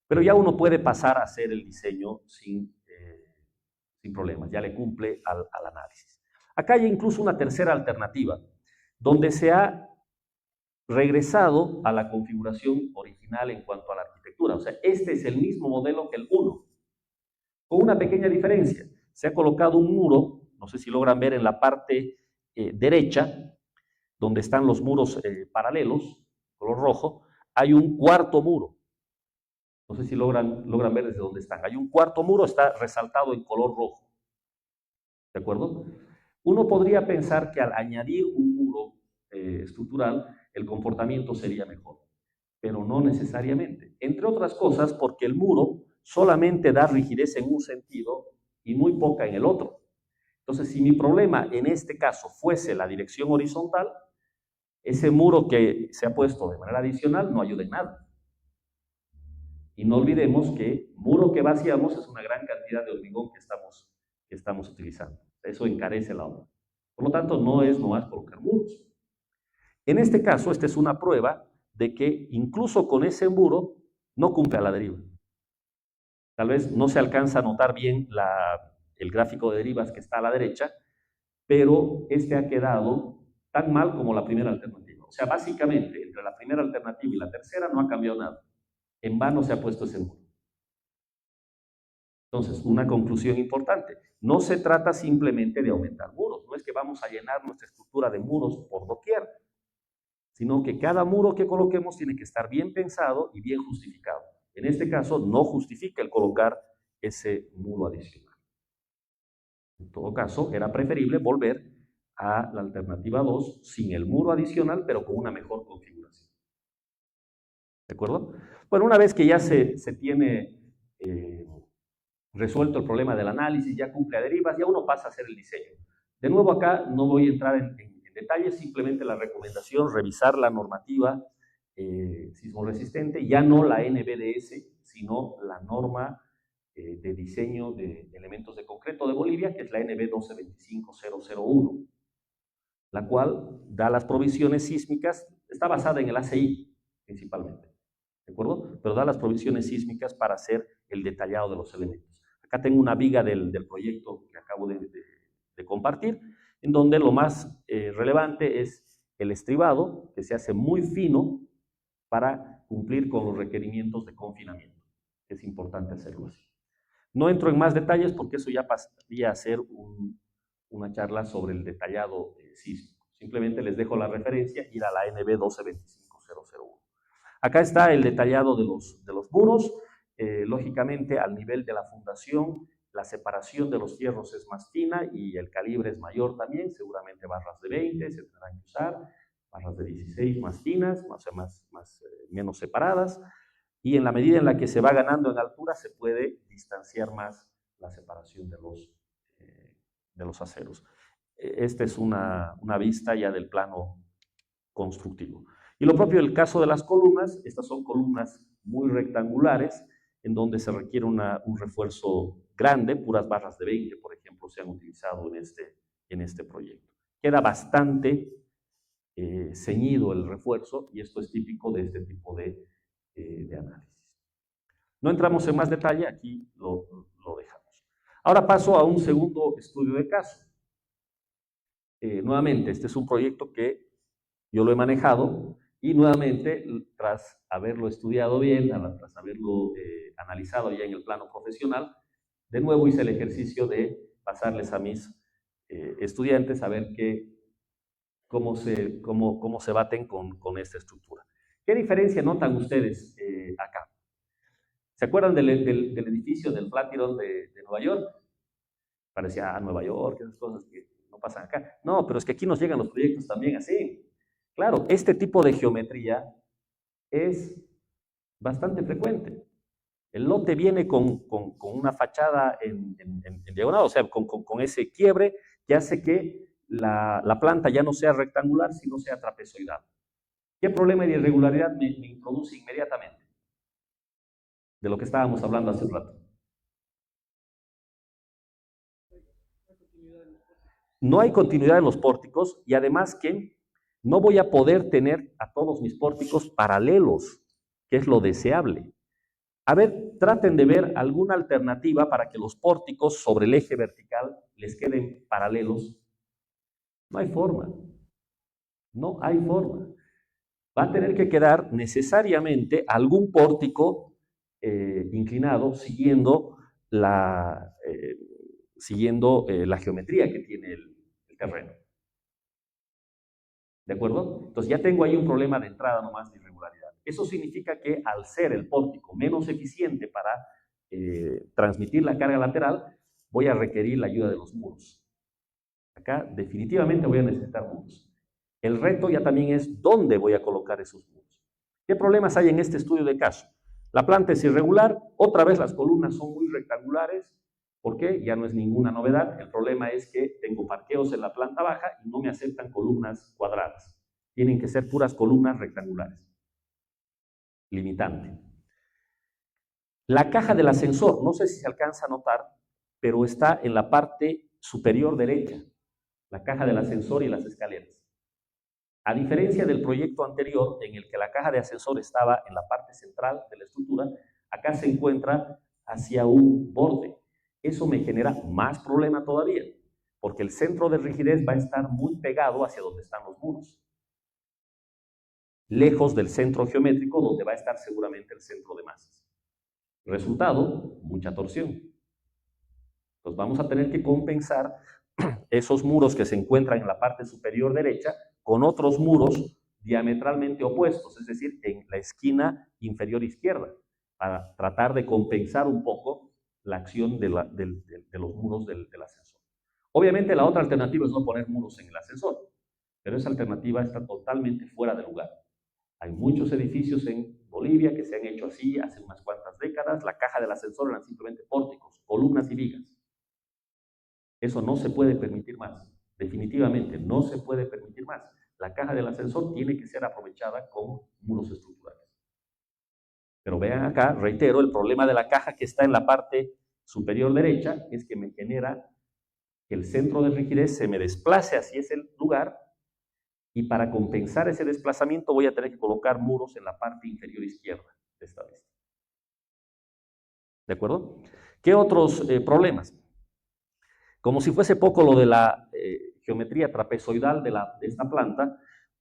Pero ya uno puede pasar a hacer el diseño sin problemas, ya le cumple al análisis. Acá hay incluso una tercera alternativa, donde se ha regresado a la configuración original en cuanto a la arquitectura. O sea, este es el mismo modelo que el 1, con una pequeña diferencia. Se ha colocado un muro, no sé si logran ver en la parte derecha, donde están los muros paralelos, color rojo, hay un cuarto muro. No sé si logran ver desde dónde están. Hay un cuarto muro, está resaltado en color rojo. ¿De acuerdo? Uno podría pensar que al añadir un muro estructural, el comportamiento sería mejor, pero no necesariamente. Entre otras cosas, porque el muro solamente da rigidez en un sentido y muy poca en el otro. Entonces, si mi problema en este caso fuese la dirección horizontal, ese muro que se ha puesto de manera adicional no ayuda en nada. Y no olvidemos que muro que vaciamos es una gran cantidad de hormigón que estamos utilizando. Eso encarece la obra. Por lo tanto, no es nomás colocar muros. En este caso, esta es una prueba de que incluso con ese muro no cumple a la deriva. Tal vez no se alcanza a notar bien el gráfico de derivas que está a la derecha, pero este ha quedado tan mal como la primera alternativa. O sea, básicamente, entre la primera alternativa y la tercera no ha cambiado nada. En vano se ha puesto ese muro. Entonces, una conclusión importante. No se trata simplemente de aumentar muros. No es que vamos a llenar nuestra estructura de muros por doquier, sino que cada muro que coloquemos tiene que estar bien pensado y bien justificado. En este caso, no justifica el colocar ese muro adicional. En todo caso, era preferible volver a la alternativa 2 sin el muro adicional, pero con una mejor configuración. ¿De acuerdo? Bueno, una vez que ya se tiene resuelto el problema del análisis, ya cumple a derivas, ya uno pasa a hacer el diseño. De nuevo acá no voy a entrar en detalles, simplemente la recomendación, revisar la normativa sismoresistente, ya no la NBDS, sino la norma de diseño de elementos de concreto de Bolivia, que es la NB 1225001, la cual da las provisiones sísmicas, está basada en el ACI principalmente, ¿de acuerdo? Pero da las provisiones sísmicas para hacer el detallado de los elementos. Acá tengo una viga del proyecto que acabo de compartir, en donde lo más relevante es el estribado, que se hace muy fino para cumplir con los requerimientos de confinamiento. Es importante hacerlo así. No entro en más detalles porque eso ya pasaría a ser una charla sobre el detallado sísmico. Simplemente les dejo la referencia, ir a la NB 1225001. Acá está el detallado de los muros. Lógicamente, al nivel de la fundación, la separación de los fierros es más fina y el calibre es mayor también. Seguramente barras de 20 se tendrán que usar, barras de 16 más finas, menos separadas. Y en la medida en la que se va ganando en altura, se puede distanciar más la separación de los aceros. Esta es una vista ya del plano constructivo. Y lo propio del caso de las columnas, estas son columnas muy rectangulares, en donde se requiere un refuerzo grande, puras barras de 20, por ejemplo, se han utilizado en este proyecto. Queda bastante ceñido el refuerzo, y esto es típico de este tipo de análisis. No entramos en más detalle, aquí lo dejamos. Ahora paso a un segundo estudio de caso. Nuevamente, este es un proyecto que yo lo he manejado y nuevamente, tras haberlo estudiado bien, tras haberlo analizado ya en el plano profesional, de nuevo hice el ejercicio de pasarles a mis estudiantes a ver cómo se baten con esta estructura. ¿Qué diferencia notan ustedes acá? ¿Se acuerdan del edificio del Flatiron de Nueva York? Parecía Nueva York, esas cosas que no pasan acá. No, pero es que aquí nos llegan los proyectos también así. Claro, este tipo de geometría es bastante frecuente. El lote viene con una fachada en diagonal, o sea, con ese quiebre que hace que la planta ya no sea rectangular, sino sea trapezoidal. ¿Qué problema de irregularidad me introduce inmediatamente? De lo que estábamos hablando hace un rato. No hay continuidad en los pórticos y además que no voy a poder tener a todos mis pórticos paralelos, que es lo deseable. A ver, traten de ver alguna alternativa para que los pórticos sobre el eje vertical les queden paralelos. No hay forma. No hay forma. Va a tener que quedar necesariamente algún pórtico inclinado siguiendo la geometría que tiene el terreno. ¿De acuerdo? Entonces ya tengo ahí un problema de entrada nomás de irregularidad. Eso significa que al ser el pórtico menos eficiente para transmitir la carga lateral, voy a requerir la ayuda de los muros. Acá definitivamente voy a necesitar muros. El reto ya también es dónde voy a colocar esos muros. ¿Qué problemas hay en este estudio de caso? La planta es irregular, otra vez las columnas son muy rectangulares. ¿Por qué? Ya no es ninguna novedad. El problema es que tengo parqueos en la planta baja y no me aceptan columnas cuadradas. Tienen que ser puras columnas rectangulares. Limitante. La caja del ascensor, no sé si se alcanza a notar, pero está en la parte superior derecha. La caja del ascensor y las escaleras. A diferencia del proyecto anterior, en el que la caja de ascensor estaba en la parte central de la estructura, acá se encuentra hacia un borde. Eso me genera más problema todavía, porque el centro de rigidez va a estar muy pegado hacia donde están los muros, lejos del centro geométrico, donde va a estar seguramente el centro de masas. Resultado, mucha torsión. Entonces vamos a tener que compensar esos muros que se encuentran en la parte superior derecha con otros muros diametralmente opuestos, es decir, en la esquina inferior izquierda, para tratar de compensar un poco la acción de los muros del ascensor. Obviamente la otra alternativa es no poner muros en el ascensor, pero esa alternativa está totalmente fuera de lugar. Hay muchos edificios en Bolivia que se han hecho así hace unas cuantas décadas. La caja del ascensor eran simplemente pórticos, columnas y vigas. Eso no se puede permitir más. Definitivamente no se puede permitir más. La caja del ascensor tiene que ser aprovechada con muros estructurales. Pero vean acá, reitero, el problema de la caja que está en la parte superior derecha es que me genera que el centro de rigidez se me desplace hacia ese lugar, y para compensar ese desplazamiento voy a tener que colocar muros en la parte inferior izquierda de esta vista. ¿De acuerdo? ¿Qué otros problemas? Como si fuese poco lo de la geometría trapezoidal de esta planta,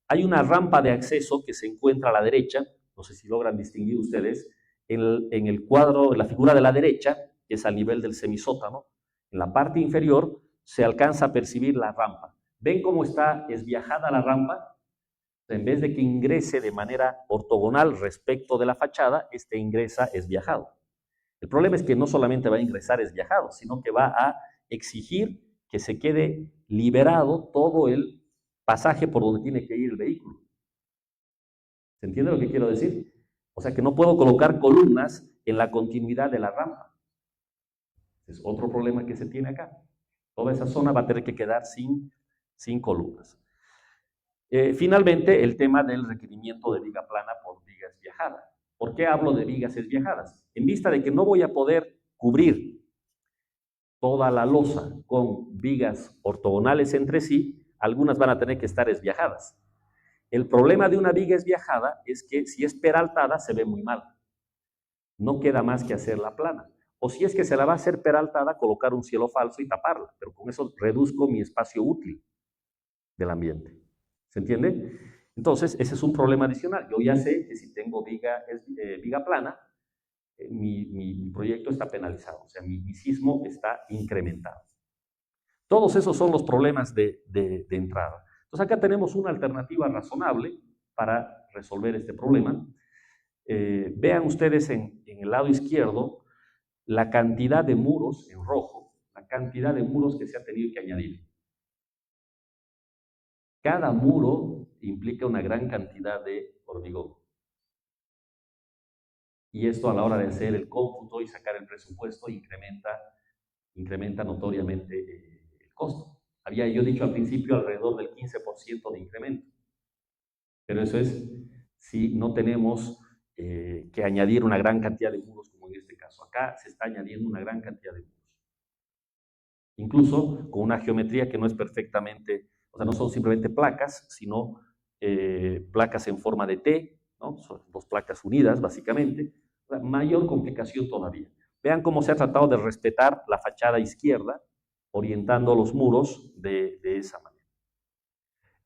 hay una rampa de acceso que se encuentra a la derecha, no sé si logran distinguir ustedes, en el cuadro, en la figura de la derecha, que es al nivel del semisótano, en la parte inferior se alcanza a percibir la rampa. ¿Ven cómo está esviajada la rampa? En vez de que ingrese de manera ortogonal respecto de la fachada, este ingresa esviajado. El problema es que no solamente va a ingresar esviajado, sino que va a exigir que se quede liberado todo el pasaje por donde tiene que ir el vehículo. ¿Se entiende lo que quiero decir? O sea que no puedo colocar columnas en la continuidad de la rampa. Es otro problema que se tiene acá. Toda esa zona va a tener que quedar sin columnas. Finalmente, el tema del requerimiento de viga plana por viga esviajada. ¿Por qué hablo de vigas esviajadas? En vista de que no voy a poder cubrir toda la losa con vigas ortogonales entre sí, algunas van a tener que estar esviajadas. El problema de una viga esviajada es que si es peraltada se ve muy mal. No queda más que hacerla plana. O si es que se la va a hacer peraltada, colocar un cielo falso y taparla, pero con eso reduzco mi espacio útil del ambiente. ¿Se entiende? Entonces, ese es un problema adicional. Yo ya sé que si tengo viga plana, mi proyecto está penalizado, o sea, mi sismo está incrementado. Todos esos son los problemas de entrada. Entonces, acá tenemos una alternativa razonable para resolver este problema. Vean ustedes en el lado izquierdo la cantidad de muros en rojo, la cantidad de muros que se ha tenido que añadir. Cada muro implica una gran cantidad de hormigón. Y esto a la hora de hacer el cómputo y sacar el presupuesto incrementa notoriamente el costo. Había yo dicho al principio alrededor del 15% de incremento. Pero eso es si no tenemos que añadir una gran cantidad de muros como en este caso. Acá se está añadiendo una gran cantidad de muros. Incluso con una geometría que no es perfectamente, o sea, no son simplemente placas, sino placas en forma de T, ¿no? Son dos placas unidas, básicamente. Mayor complicación todavía. Vean cómo se ha tratado de respetar la fachada izquierda, orientando los muros de esa manera.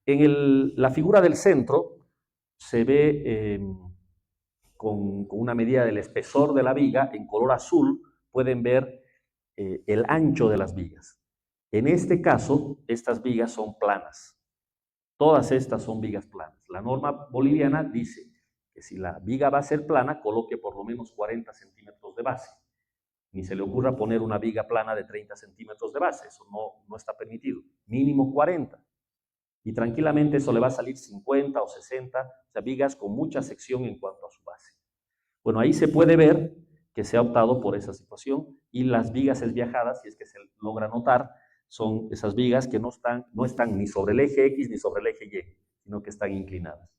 En la figura del centro se ve con una medida del espesor de la viga, en color azul, pueden ver el ancho de las vigas. En este caso, estas vigas son planas. Todas estas son vigas planas. La norma boliviana dice que si la viga va a ser plana, coloque por lo menos 40 centímetros de base. Ni se le ocurra poner una viga plana de 30 centímetros de base, eso no está permitido. Mínimo 40. Y tranquilamente eso le va a salir 50 o 60, o sea, vigas con mucha sección en cuanto a su base. Bueno, ahí se puede ver que se ha optado por esa situación y las vigas esviajadas, si es que se logra notar, son esas vigas que no están ni sobre el eje X ni sobre el eje Y, sino que están inclinadas.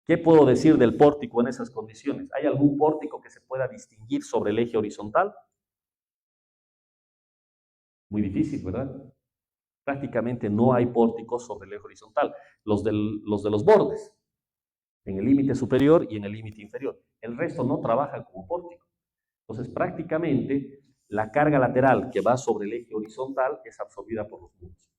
¿Qué puedo decir del pórtico en esas condiciones? ¿Hay algún pórtico que se pueda distinguir sobre el eje horizontal? Muy difícil, ¿verdad? Prácticamente no hay pórticos sobre el eje horizontal. Los de los bordes, en el límite superior y en el límite inferior. El resto no trabaja como pórtico. Entonces, prácticamente, la carga lateral que va sobre el eje horizontal es absorbida por los muros.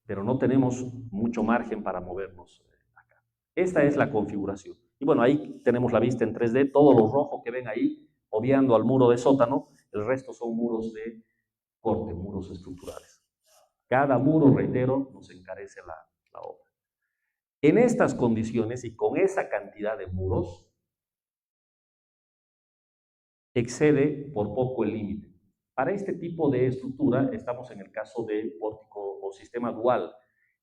Pero no tenemos mucho margen para movernos acá. Esta es la configuración. Y bueno, ahí tenemos la vista en 3D. Todo lo rojo que ven ahí, obviando al muro de sótano, el resto son muros de corte, muros estructurales. Cada muro, reitero, nos encarece la obra. En estas condiciones y con esa cantidad de muros, excede por poco el límite. Para este tipo de estructura estamos en el caso de pórtico o sistema dual,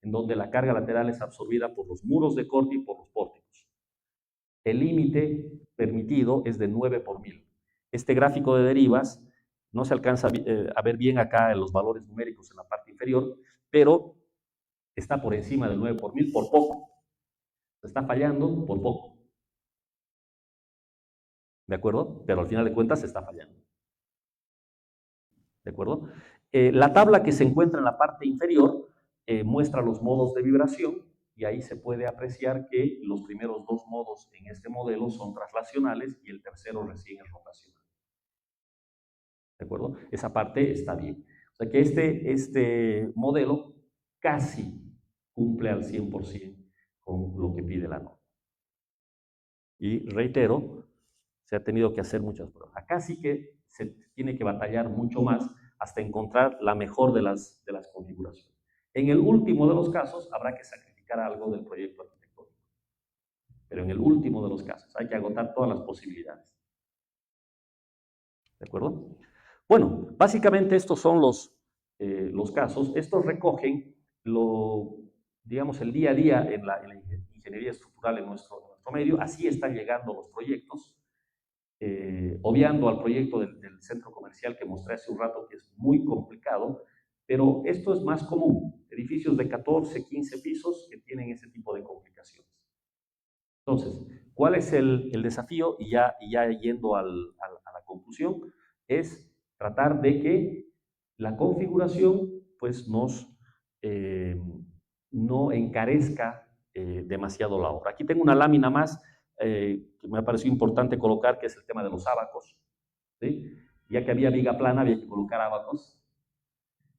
en donde la carga lateral es absorbida por los muros de corte y por los pórticos. El límite permitido es de 9 por 1000. Este gráfico de derivas no se alcanza a ver bien acá en los valores numéricos en la parte inferior, pero está por encima del 9 por 1000 por poco. Está fallando por poco. ¿De acuerdo? Pero al final de cuentas se está fallando. ¿De acuerdo? La tabla que se encuentra en la parte inferior muestra los modos de vibración y ahí se puede apreciar que los primeros dos modos en este modelo son traslacionales y el tercero recién es rotacional. ¿De acuerdo? Esa parte está bien. O sea que este modelo casi cumple al 100% con lo que pide la norma. Y reitero, se ha tenido que hacer muchas pruebas. Acá sí que se tiene que batallar mucho más hasta encontrar la mejor de las configuraciones. En el último de los casos habrá que sacrificar algo del proyecto arquitectónico, pero en el último de los casos hay que agotar todas las posibilidades. ¿De acuerdo? Bueno, básicamente estos son los casos. Estos recogen digamos, el día a día en la ingeniería estructural en nuestro medio. Así están llegando los proyectos. Obviando al proyecto del centro comercial que mostré hace un rato, que es muy complicado, pero esto es más común, edificios de 14, 15 pisos que tienen ese tipo de complicaciones. Entonces, ¿cuál es el desafío? Y ya yendo a la conclusión, es tratar de que la configuración pues no encarezca demasiado la obra. Aquí tengo una lámina más que me ha parecido importante colocar, que es el tema de los ábacos. ¿Sí? Ya que había viga plana, había que colocar ábacos.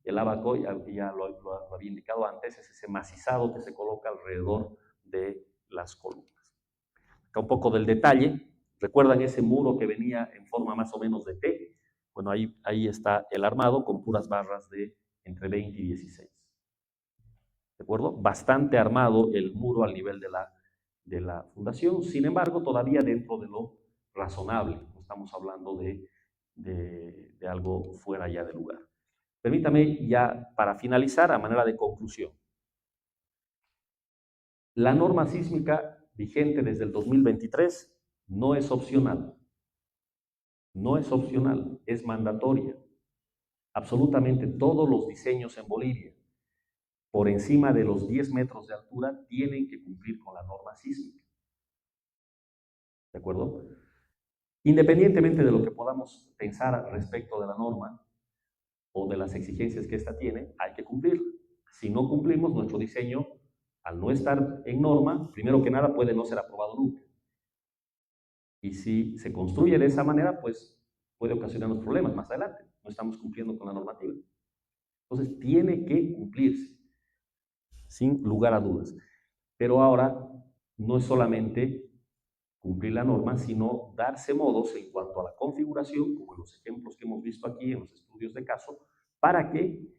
El ábaco, ya lo había indicado antes, es ese macizado que se coloca alrededor de las columnas. Acá un poco del detalle. ¿Recuerdan ese muro que venía en forma más o menos de T? Bueno, ahí está el armado con puras barras de entre 20 y 16. ¿De acuerdo? Bastante armado el muro al nivel de la fundación, sin embargo, todavía dentro de lo razonable. No estamos hablando de algo fuera ya de lugar. Permítame ya para finalizar, a manera de conclusión. La norma sísmica vigente desde el 2023 no es opcional. No es opcional, es mandatoria. Absolutamente todos los diseños en Bolivia, por encima de los 10 metros de altura, tienen que cumplir con la norma sísmica. ¿De acuerdo? Independientemente de lo que podamos pensar respecto de la norma o de las exigencias que ésta tiene, hay que cumplir. Si no cumplimos, nuestro diseño, al no estar en norma, primero que nada puede no ser aprobado nunca. Y si se construye de esa manera, pues puede ocasionarnos problemas más adelante. No estamos cumpliendo con la normativa. Entonces, tiene que cumplirse, sin lugar a dudas. Pero ahora no es solamente cumplir la norma, sino darse modos en cuanto a la configuración, como en los ejemplos que hemos visto aquí, en los estudios de caso, para que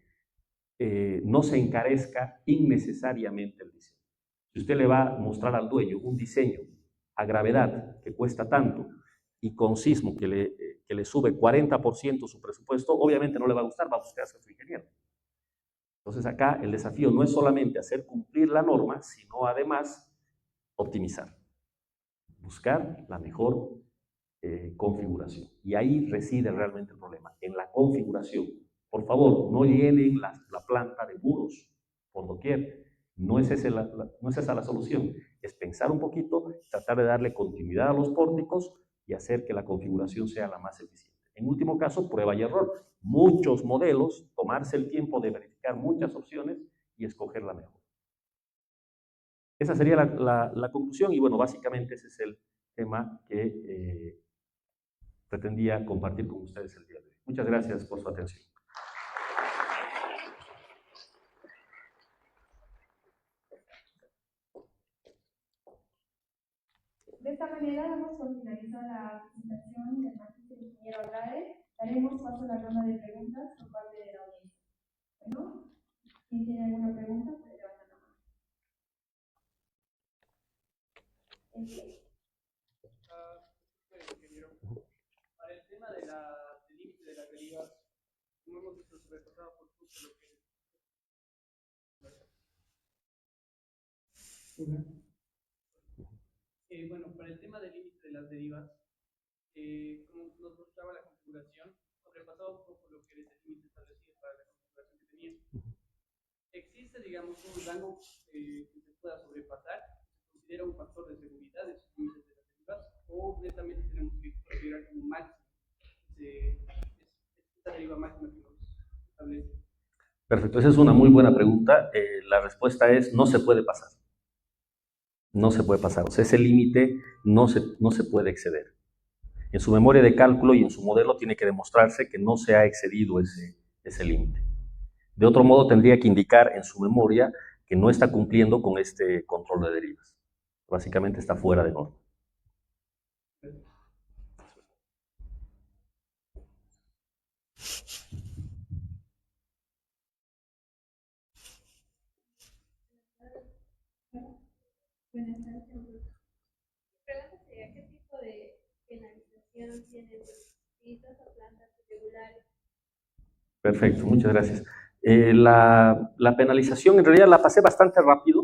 no se encarezca innecesariamente el diseño. Si usted le va a mostrar al dueño un diseño a gravedad que cuesta tanto y con sismo que le sube 40% su presupuesto, obviamente no le va a gustar, va a buscar a su ingeniero. Entonces acá el desafío no es solamente hacer cumplir la norma, sino además optimizar, buscar la mejor configuración. Y ahí reside realmente el problema, en la configuración. Por favor, no llenen la planta de muros por doquier. No es esa la solución. Es pensar un poquito, tratar de darle continuidad a los pórticos y hacer que la configuración sea la más eficiente. En último caso, prueba y error. Muchos modelos, tomarse el tiempo de verificar muchas opciones y escoger la mejor. Esa sería la conclusión y bueno, básicamente ese es el tema que pretendía compartir con ustedes el día de hoy. Muchas gracias por su atención. De esta manera damos por finalizada la presentación del magíster ingeniero Andrade. Daremos paso a la ronda de preguntas por parte de la audiencia. Bueno, ¿quién tiene alguna pregunta? Puede levantar la mano. Ingeniero, para el tema del límite de las derivas, como hemos visto sobrepasado por justo lo que es. Bueno, para el tema del límite de las derivas, como nos mostraba la configuración, sobrepasado un poco lo que es el límite establecido para la configuración que tenía. ¿Existe, digamos, un rango que se pueda sobrepasar? ¿Se considera un factor de seguridad de esos límites de las derivas? ¿O netamente tenemos que considerar como máximo esta deriva máxima que nos establece? Perfecto, esa es una muy buena pregunta. La respuesta es no se puede pasar. No se puede pasar, o sea, ese límite no se puede exceder. En su memoria de cálculo y en su modelo tiene que demostrarse que no se ha excedido ese límite. De otro modo, tendría que indicar en su memoria que no está cumpliendo con este control de derivas. Básicamente está fuera de norma. Buenas tardes. Pregunta sería, ¿qué tipo de penalización tienen los distritos o plantas irregulares? Perfecto, muchas gracias. La penalización, en realidad la pasé bastante rápido.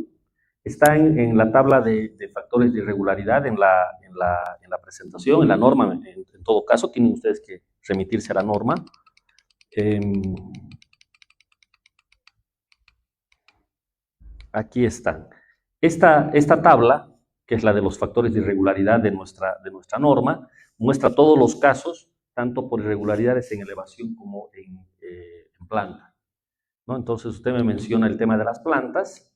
Está en la tabla de factores de irregularidad en la presentación, en la norma. En todo caso, tienen ustedes que remitirse a la norma. Aquí están. Esta tabla, que es la de los factores de irregularidad de nuestra norma, muestra todos los casos, tanto por irregularidades en elevación como en planta, ¿no? Entonces, usted me menciona el tema de las plantas.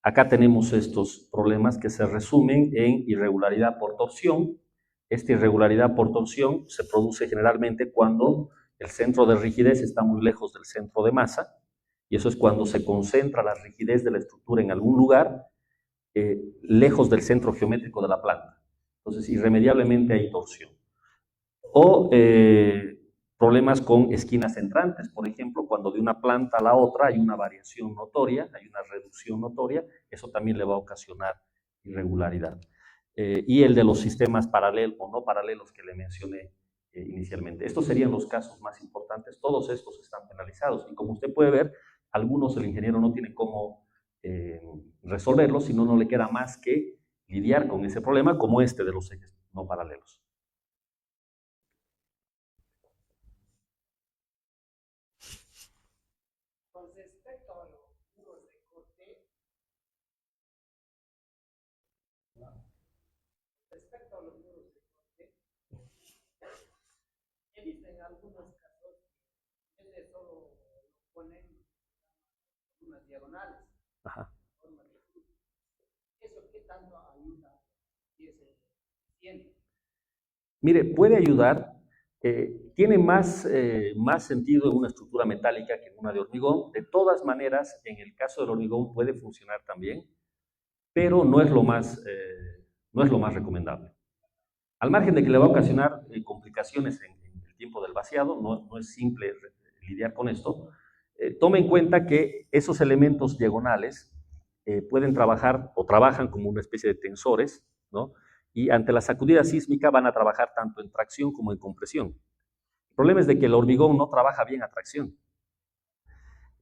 Acá tenemos estos problemas que se resumen en irregularidad por torsión. Esta irregularidad por torsión se produce generalmente cuando el centro de rigidez está muy lejos del centro de masa, y eso es cuando se concentra la rigidez de la estructura en algún lugar, lejos del centro geométrico de la planta. Entonces, irremediablemente hay torsión. O problemas con esquinas entrantes, por ejemplo, cuando de una planta a la otra hay una variación notoria, hay una reducción notoria, eso también le va a ocasionar irregularidad. Y el de los sistemas paralelos o no paralelos que le mencioné inicialmente. Estos serían los casos más importantes, todos estos están penalizados y como usted puede ver, algunos el ingeniero no tiene cómo resolverlos, sino no le queda más que lidiar con ese problema como este de los ejes no paralelos. En algunos casos, ese solo lo ponen unas diagonales. Ajá. ¿Eso qué tanto ayuda? ¿Y ese tiene? Mire, puede ayudar. Tiene más sentido en una estructura metálica que en una de hormigón. De todas maneras, en el caso del hormigón puede funcionar también, pero no es lo más recomendable. Al margen de que le va a ocasionar complicaciones en el tiempo del vaciado, no es simple lidiar con esto, tome en cuenta que esos elementos diagonales pueden trabajar o trabajan como una especie de tensores, ¿no? Y ante la sacudida sísmica van a trabajar tanto en tracción como en compresión. El problema es de que el hormigón no trabaja bien a tracción.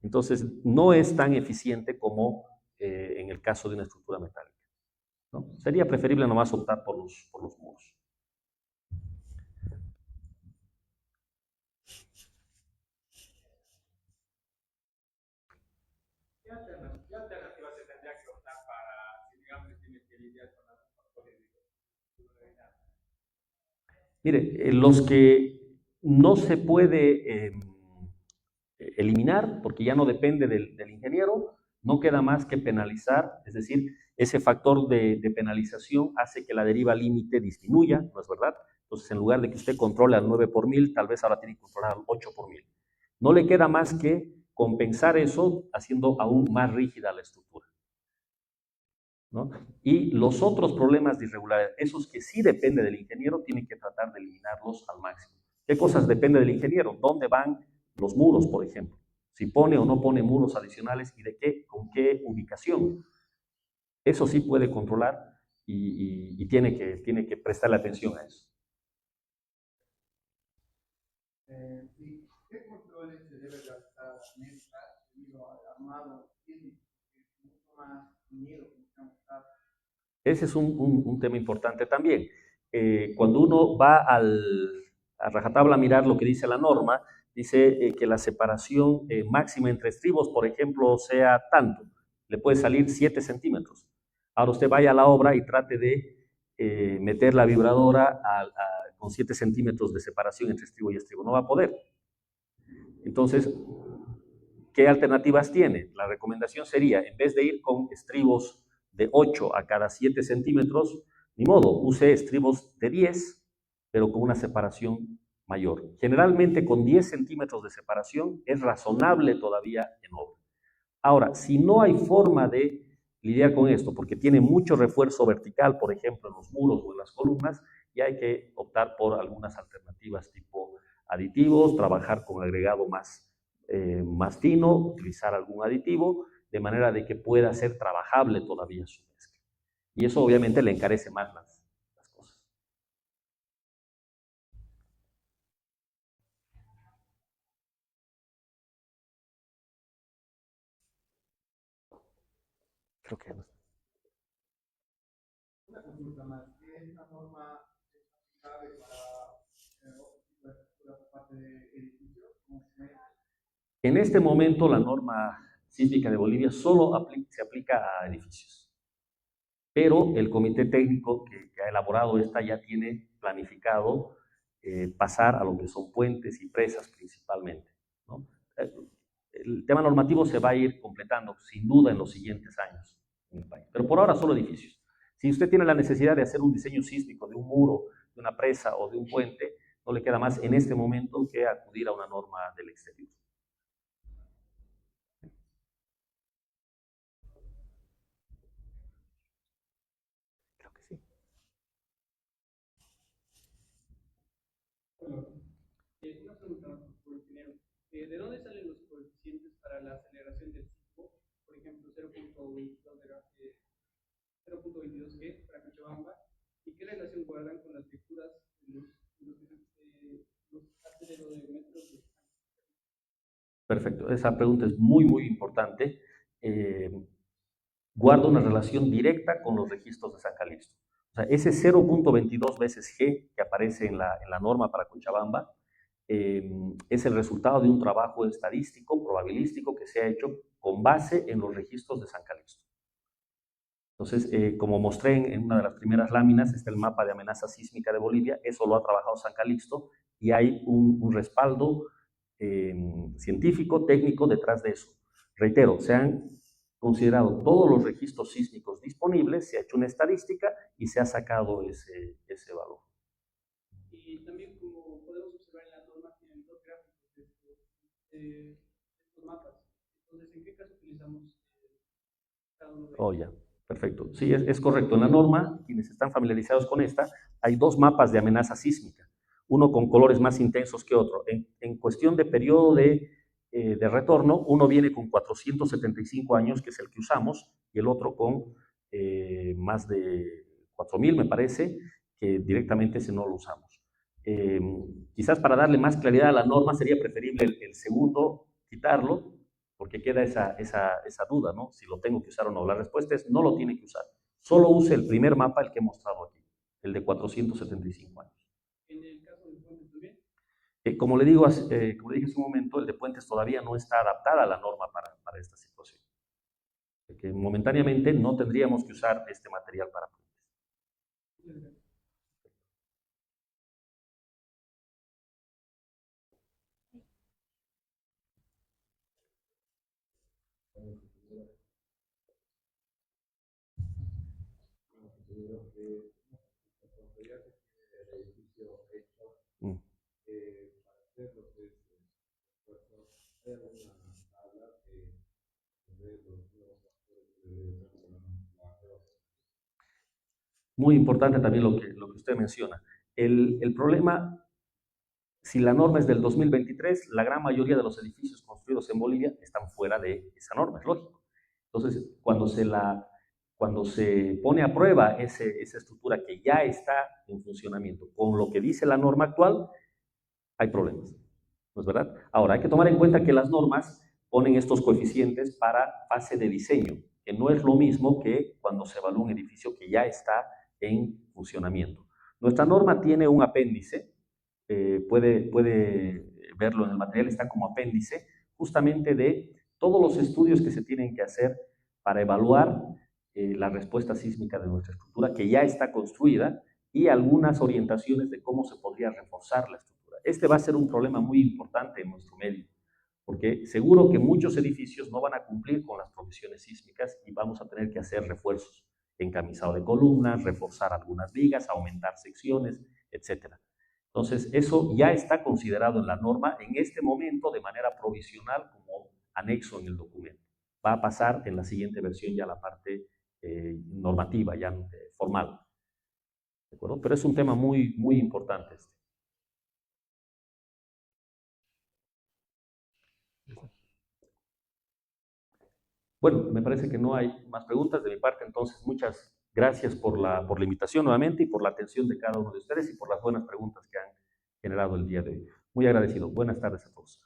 Entonces, no es tan eficiente como en el caso de una estructura metálica, ¿no? Sería preferible nomás optar por los muros. ¿Qué alternativas se tendría que optar para, si digamos, tienes que lidiar con los factores de seguridad? Mire, los que no se puede eliminar, porque ya no depende del ingeniero, no queda más que penalizar, es decir, ese factor de penalización hace que la deriva límite disminuya, ¿no es verdad? Entonces, en lugar de que usted controle al 9 por 1000, tal vez ahora tiene que controlar al 8 por 1000. No le queda más que compensar eso haciendo aún más rígida la estructura, ¿no? Y los otros problemas de irregularidad, esos que sí dependen del ingeniero, tiene que tratar de eliminarlos al máximo. ¿Qué cosas depende del ingeniero? ¿Dónde van los muros, por ejemplo? Si pone o no pone muros adicionales y de qué, con qué ubicación. Eso sí puede controlar y tiene que prestarle atención a eso. Sí. ¿Qué controles se debe realizar mientras debido al armado físico, que es mucho más unido que buscar? Ese es un tema importante también. Cuando uno va a rajatabla a mirar lo que dice la norma, dice que la separación máxima entre estribos, por ejemplo, sea tanto. Le puede salir 7 centímetros. Ahora usted vaya a la obra y trate de meter la vibradora con 7 centímetros de separación entre estribo y estribo. No va a poder. Entonces, ¿qué alternativas tiene? La recomendación sería, en vez de ir con estribos de 8 a cada 7 centímetros, ni modo, use estribos de 10, pero con una separación mayor. Generalmente con 10 centímetros de separación es razonable todavía en obra. Ahora, si no hay forma de lidiar con esto, porque tiene mucho refuerzo vertical, por ejemplo, en los muros o en las columnas, ya hay que optar por algunas alternativas tipo aditivos, trabajar con agregado más fino, utilizar algún aditivo, de manera de que pueda ser trabajable todavía su mezcla. Y eso obviamente le encarece más las cosas. Creo que no. Una consulta más. ¿Es una norma aplicable para otro tipo de estructura por parte de edificios? En este momento la norma sísmica de Bolivia solo se aplica a edificios. Pero el comité técnico que ha elaborado esta ya tiene planificado pasar a lo que son puentes y presas principalmente, ¿no? El tema normativo se va a ir completando, sin duda, en los siguientes años en el país. Pero por ahora solo edificios. Si usted tiene la necesidad de hacer un diseño sísmico de un muro, de una presa o de un puente, no le queda más en este momento que acudir a una norma del exterior. Creo que sí. Bueno, una pregunta por ingeniero. ¿De dónde salen los coeficientes para la aceleración del sismo? Por ejemplo, 0.22G para Cochabamba. ¿Y qué relación guardan con las lecturas de los acelerómetros? Perfecto, esa pregunta es muy, muy importante. Guarda una relación directa con los registros de San Calixto. O sea, ese 0.22 veces G que aparece en la norma para Cochabamba es el resultado de un trabajo estadístico, probabilístico, que se ha hecho con base en los registros de San Calixto. Entonces, como mostré en una de las primeras láminas, está el mapa de amenaza sísmica de Bolivia, eso lo ha trabajado San Calixto y hay un respaldo científico, técnico detrás de eso. Reitero, se han considerado todos los registros sísmicos disponibles, se ha hecho una estadística y se ha sacado ese valor. Y también, como podemos observar en la norma, tienen dos gráficos de estos mapas. Entonces, ¿en qué caso utilizamos cada uno de ellos? Oh, ya. Perfecto. Sí, es correcto. En la norma, quienes están familiarizados con esta, hay dos mapas de amenaza sísmica, uno con colores más intensos que otro. En cuestión de periodo de de retorno, uno viene con 475 años, que es el que usamos, y el otro con más de 4.000, me parece, que directamente ese no lo usamos. Quizás para darle más claridad a la norma sería preferible el segundo quitarlo, porque queda esa duda, ¿no? Si lo tengo que usar o no. La respuesta es no lo tiene que usar. Solo use el primer mapa, el que he mostrado aquí, el de 475 años. ¿En el caso del puente también? Como le dije hace un momento, el de puentes todavía no está adaptada a la norma para esta situación. Que momentáneamente no tendríamos que usar este material para puentes. Muy importante también lo que usted menciona. El problema, si la norma es del 2023, la gran mayoría de los edificios construidos en Bolivia están fuera de esa norma, es lógico. Entonces, cuando se pone a prueba esa estructura que ya está en funcionamiento con lo que dice la norma actual, hay problemas, ¿no es verdad? Ahora, hay que tomar en cuenta que las normas ponen estos coeficientes para fase de diseño, que no es lo mismo que cuando se evalúa un edificio que ya está en funcionamiento. Nuestra norma tiene un apéndice, puede verlo en el material, está como apéndice, justamente de todos los estudios que se tienen que hacer para evaluar la respuesta sísmica de nuestra estructura, que ya está construida, y algunas orientaciones de cómo se podría reforzar la estructura. Este va a ser un problema muy importante en nuestro medio, porque seguro que muchos edificios no van a cumplir con las provisiones sísmicas y vamos a tener que hacer refuerzos, encamisado de columnas, reforzar algunas vigas, aumentar secciones, etc. Entonces, eso ya está considerado en la norma en este momento de manera provisional como anexo en el documento. Va a pasar en la siguiente versión ya la parte normativa, ya formal. ¿De acuerdo? Pero es un tema muy, muy importante este. Bueno, me parece que no hay más preguntas de mi parte, entonces muchas gracias por la invitación nuevamente y por la atención de cada uno de ustedes y por las buenas preguntas que han generado el día de hoy. Muy agradecido. Buenas tardes a todos.